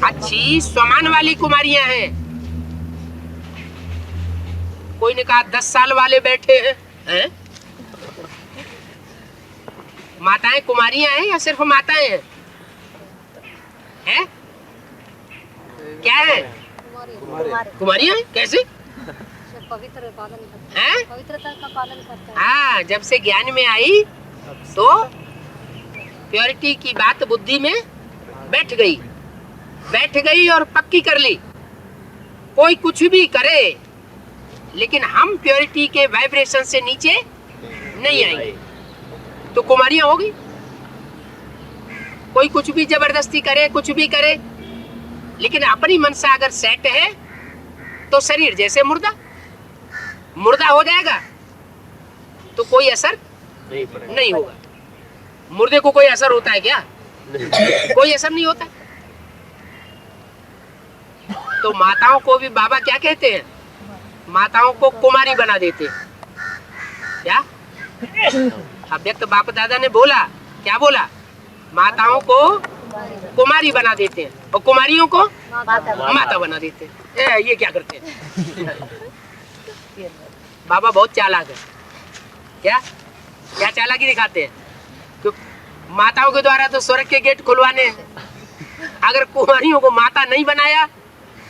अच्छी स्वमान वाली कुमारियां हैं। कोई ने कहा 10 साल वाले बैठे हैं। माताएं कुमारियां हैं या सिर्फ माताएं हैं? हैं? क्या है? कुमारियां हैं? कैसे? पवित्र पालन करता हैं? है, पवित्रता का पालन करता है। हाँ, जब से ज्ञान में आई तो प्योरिटी की बात बुद्धि में बैठ गई और पक्की कर ली। कोई कुछ भी करे लेकिन हम प्योरिटी के वाइब्रेशन से नीचे नहीं आएंगे तो कुमारियां होगी। कोई कुछ भी जबरदस्ती करे, कुछ भी करे, लेकिन अपनी मनसा अगर सेट है तो शरीर जैसे मुर्दा हो जाएगा तो कोई असर नहीं पड़ेगा। नहीं होगा। मुर्दे को कोई असर होता है क्या? कोई असर नहीं होता। तो माताओं को भी बाबा क्या कहते हैं? माताओं को कुमारी बना देते हैं। क्या अव्यक्त बाप दादा ने बोला? क्या बोला? माताओं को कुमारी बना देते हैं और कुमारियों को माता बना देते हैं। ये क्या करते हैं? बाबा बहुत चालाक है। क्या चालाकी दिखाते हैं? क्यों? माताओं के द्वारा तो स्वर्ग के गेट खुलवाने हैं। अगर कुमारियों को माता नहीं बनाया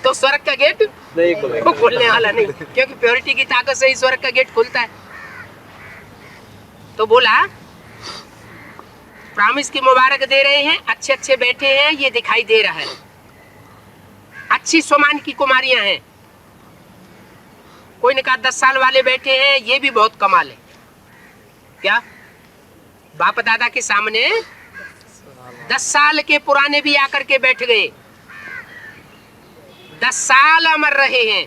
तो स्वर्ग का गेट नहीं वो खुलने वाला नहीं, क्योंकि प्योरिटी की ताकत से ही स्वर्ग का गेट खुलता है। तो बोला प्रॉमिस की मुबारक दे रहे हैं, अच्छे अच्छे बैठे हैं, ये दिखाई दे रहा है। अच्छी स्वमान की कुमारियां हैं। कोई ने कहा 10 साल वाले बैठे हैं, ये भी बहुत कमाल है। क्या बाप दादा के सामने 10 साल के पुराने भी आकर के बैठ गए, 10 साल अमर रहे हैं।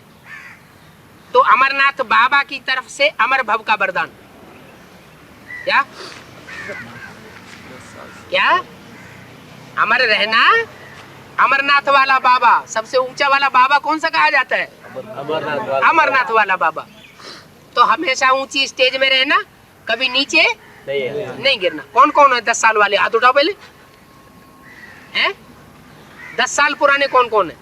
तो अमरनाथ बाबा की तरफ से अमर भव का वरदान। क्या अमर रहना? अमरनाथ वाला बाबा, सबसे ऊंचा वाला बाबा कौन सा कहा जाता है? अमरनाथ वाला बाबा। तो हमेशा ऊंची स्टेज में रहना, कभी नीचे नहीं गिरना। कौन कौन है 10 साल वाले? हाथ उठाओ पहले। हैं? 10 साल पुराने कौन कौन है?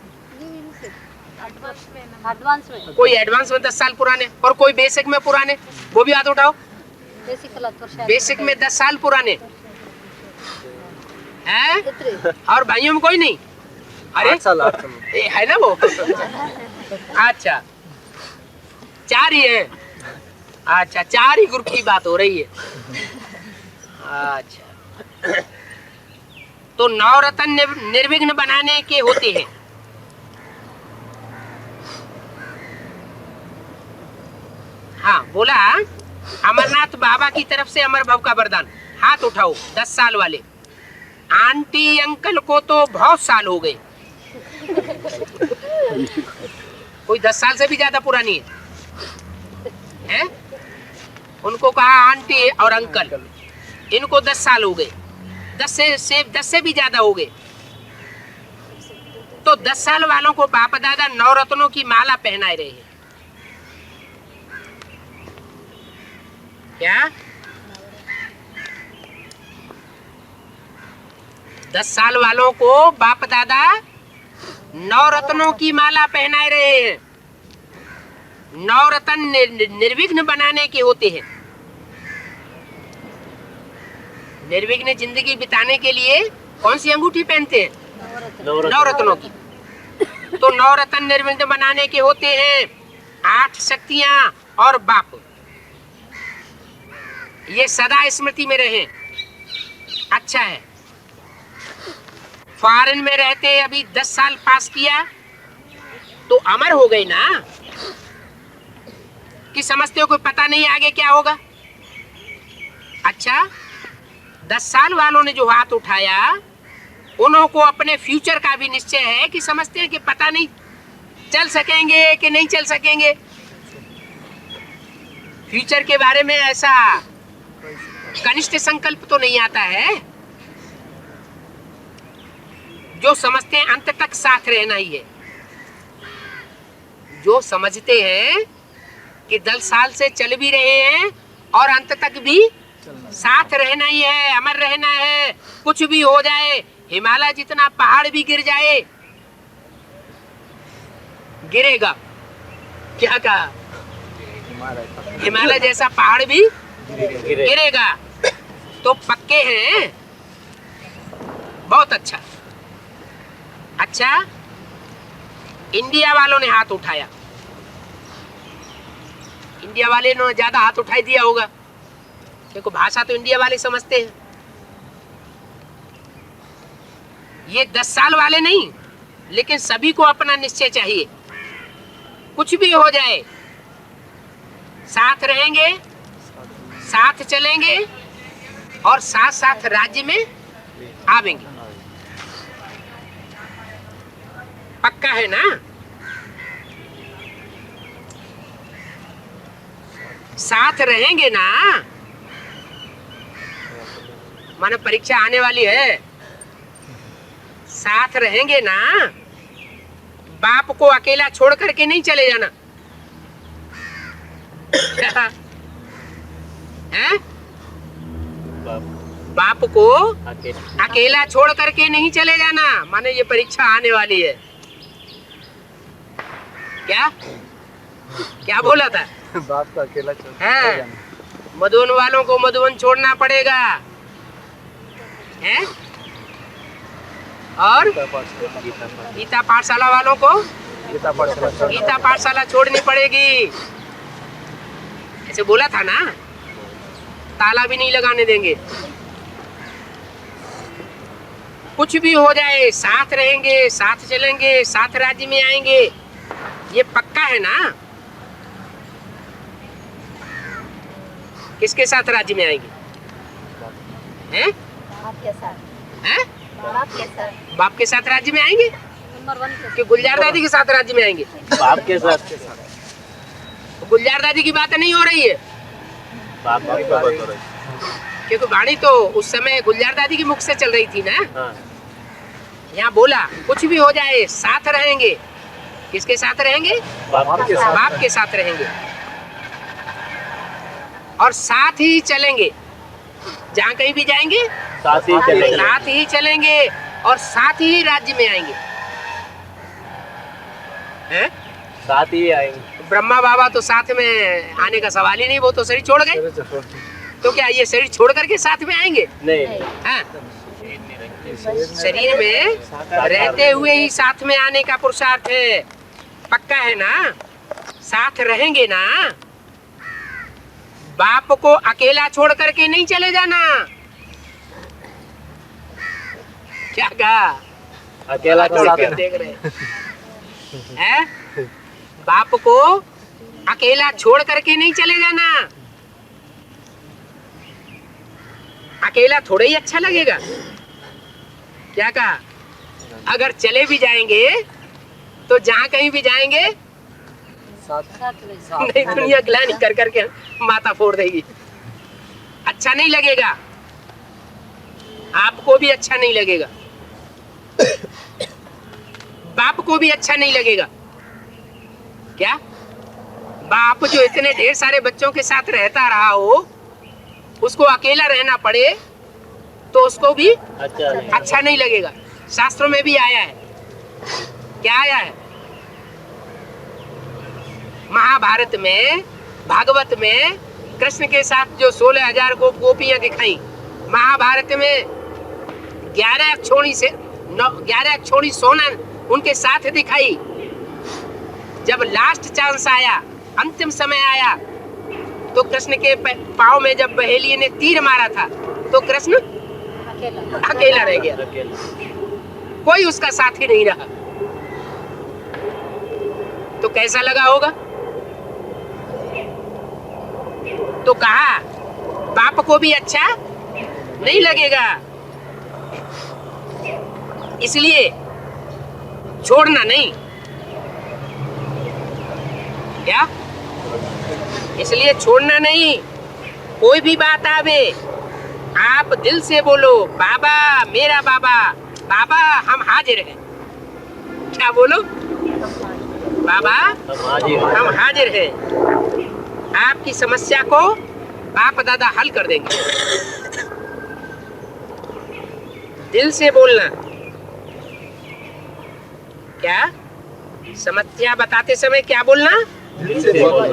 एडवांस में कोई एडवांस में 10 साल पुराने और कोई बेसिक में पुराने, वो भी हाथ उठाओ। बेसिक में 10 साल पुराने हैं और भाइयों में कोई नहीं? अरे 8 साल ये है ना वो। अच्छा 4 ही है। अच्छा 4 ही ग्रुप की बात हो रही है। अच्छा तो 9 रतन निर्विघ्न बनाने के होते हैं। हाँ बोला अमरनाथ बाबा की तरफ से अमर भव का वरदान। हाथ उठाओ 10 साल वाले। आंटी अंकल को तो बहुत साल हो गए। कोई 10 साल से भी ज्यादा पुरानी है? उनको कहा आंटी और अंकल, इनको 10 साल हो गए, 10 से भी ज्यादा हो गए। तो 10 साल वालों को बाप दादा 9 रत्नों की माला पहनाए रहे हैं। क्या 10 साल वालों को बाप दादा 9 रत्नों की माला पहनाए रहे हैं। 9 रत्न निर्विघ्न बनाने के होते हैं। निर्विघ्न जिंदगी बिताने के लिए कौन सी अंगूठी पहनते हैं? 9 रत्नों की। तो 9 रत्न निर्विघ्न बनाने के होते हैं। 8 शक्तियां और बाप, ये सदा स्मृति में रहे। अच्छा है, फॉरेन में रहते अभी 10 साल पास किया तो अमर हो गई ना, कि समझते हो कोई पता नहीं आगे क्या होगा? अच्छा 10 साल वालों ने जो हाथ उठाया उन्हों को अपने फ्यूचर का भी निश्चय है, कि समझते हैं कि पता नहीं चल सकेंगे कि नहीं चल सकेंगे। फ्यूचर के बारे में ऐसा कनिष्ठ संकल्प तो नहीं आता है। जो समझते हैं अंत तक साथ रहना ही है, जो समझते हैं कि 10 साल से चल भी रहे हैं और अंत तक भी साथ रहना ही है, अमर रहना है, कुछ भी हो जाए, हिमालय जितना पहाड़ भी गिर जाए, गिरेगा। क्या कहा? हिमालय जैसा पहाड़ भी गिरेगा। तो पक्के हैं। बहुत अच्छा। अच्छा इंडिया वालों ने हाथ उठाया। इंडिया वाले ने ज्यादा हाथ उठाई दिया होगा, देखो भाषा तो इंडिया वाले समझते हैं। ये 10 साल वाले नहीं, लेकिन सभी को अपना निश्चय चाहिए। कुछ भी हो जाए साथ रहेंगे, साथ चलेंगे और साथ साथ राज्य में आवेंगे। पक्का है ना? साथ रहेंगे ना, माने परीक्षा आने वाली है, साथ रहेंगे ना, बाप को अकेला छोड़ करके नहीं चले जाना हैं? बाप को अकेला छोड़ करके नहीं चले जाना, माने ये परीक्षा आने वाली है। क्या क्या बोला था? बाप का अकेला छोड़ हाँ, मधुबन वालों को मधुबन छोड़ना पड़ेगा हैं? और गीता पाठशाला वालों को गीता पाठशाला छोड़नी पड़ेगी, ऐसे बोला था ना। ताला भी नहीं लगाने देंगे। कुछ भी हो जाए साथ रहेंगे, साथ चलेंगे, साथ राज्य में आएंगे, ये पक्का है ना? किसके साथ राज्य में आएंगे? हैं? बाप के साथ। हैं? बाप के साथ। बाप के साथ राज्य में आएंगे नंबर 1 के कि गुलजार दादी के साथ राज्य में आएंगे? बाप के साथ। गुलजार दादी की बात नहीं हो रही है, बाप की बात हो रही। क्योंकि वाणी तो उस समय गुलजार दादी की मुख से चल रही थी ना। हाँ। यहाँ बोला कुछ भी हो जाए साथ रहेंगे। किसके साथ रहेंगे? बाप के साथ। बाप के साथ रहेंगे और साथ ही चलेंगे। जहाँ कहीं भी जाएंगे साथ ही चलेंगे। साथ ही चलेंगे और साथ ही राज्य में आएंगे हैं? साथ ही आएंगे। ब्रह्मा बाबा तो साथ में आने का सवाल ही नहीं, वो तो शरीर छोड़ गए। तो क्या ये शरीर छोड़ करके साथ में आएंगे? नहीं, हाँ? शरीर में रहते हुए ही साथ में आने का पुरुषार्थ है। पक्का है ना? साथ रहेंगे ना, बाप को अकेला छोड़ करके नहीं चले जाना। क्या कहा? अकेला छोड़ के। देख रहे हैं? बाप को अकेला छोड़ करके नहीं चले जाना। अकेला थोड़ा ही अच्छा लगेगा। क्या कहा? अगर चले भी जाएंगे तो जहाँ कहीं भी जाएंगे साथ में। नहीं, दुनिया ग्लानि कर करके माथा फोड़ देगी। अच्छा नहीं लगेगा, आपको भी अच्छा नहीं लगेगा, बाप को भी अच्छा नहीं लगेगा। क्या बाप जो इतने ढेर सारे बच्चों के साथ रहता रहा हो, उसको अकेला रहना पड़े तो उसको भी अच्छा नहीं लगेगा। शास्त्रों में भी आया है। क्या आया है? महाभारत में, भागवत में कृष्ण के साथ जो 16,000 को गोपियां दिखाई, महाभारत में 11 अक्षोणी सोना उनके साथ दिखाई। जब लास्ट चांस आया, अंतिम समय आया, तो कृष्ण के पाँव में जब बहेलिये ने तीर मारा था तो कृष्ण अकेला रह गया, कोई उसका साथी नहीं रहा। तो कैसा लगा होगा? तो कहा बाप को भी अच्छा नहीं लगेगा, इसलिए छोड़ना नहीं। क्या? इसलिए छोड़ना नहीं। कोई भी बात आवे, आप दिल से बोलो, बाबा मेरा बाबा, बाबा हम हाजिर हैं। क्या बोलो? बाबा हम हाजिर हैं। आपकी समस्या को बाप दादा हल कर देंगे। दिल से बोलना। क्या? समस्या बताते समय क्या बोलना?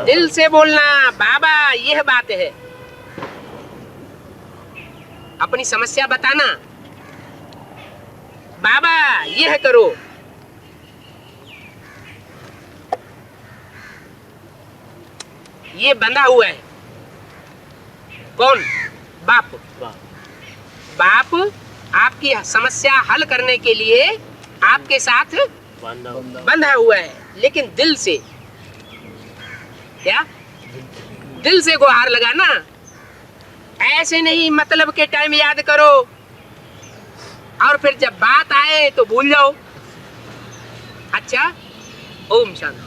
दिल से बोलना। बाबा यह बात है। अपनी समस्या बताना, बाबा यह करो। ये बंधा हुआ है। कौन? बाप। वाह। बाप आपकी समस्या हल करने के लिए आपके साथ बंदा बंधा हुआ है, लेकिन दिल से। क्या? दिल से गुहार लगाना, ऐसे नहीं मतलब के टाइम याद करो और फिर जब बात आए तो भूल जाओ। अच्छा, ओम शांति।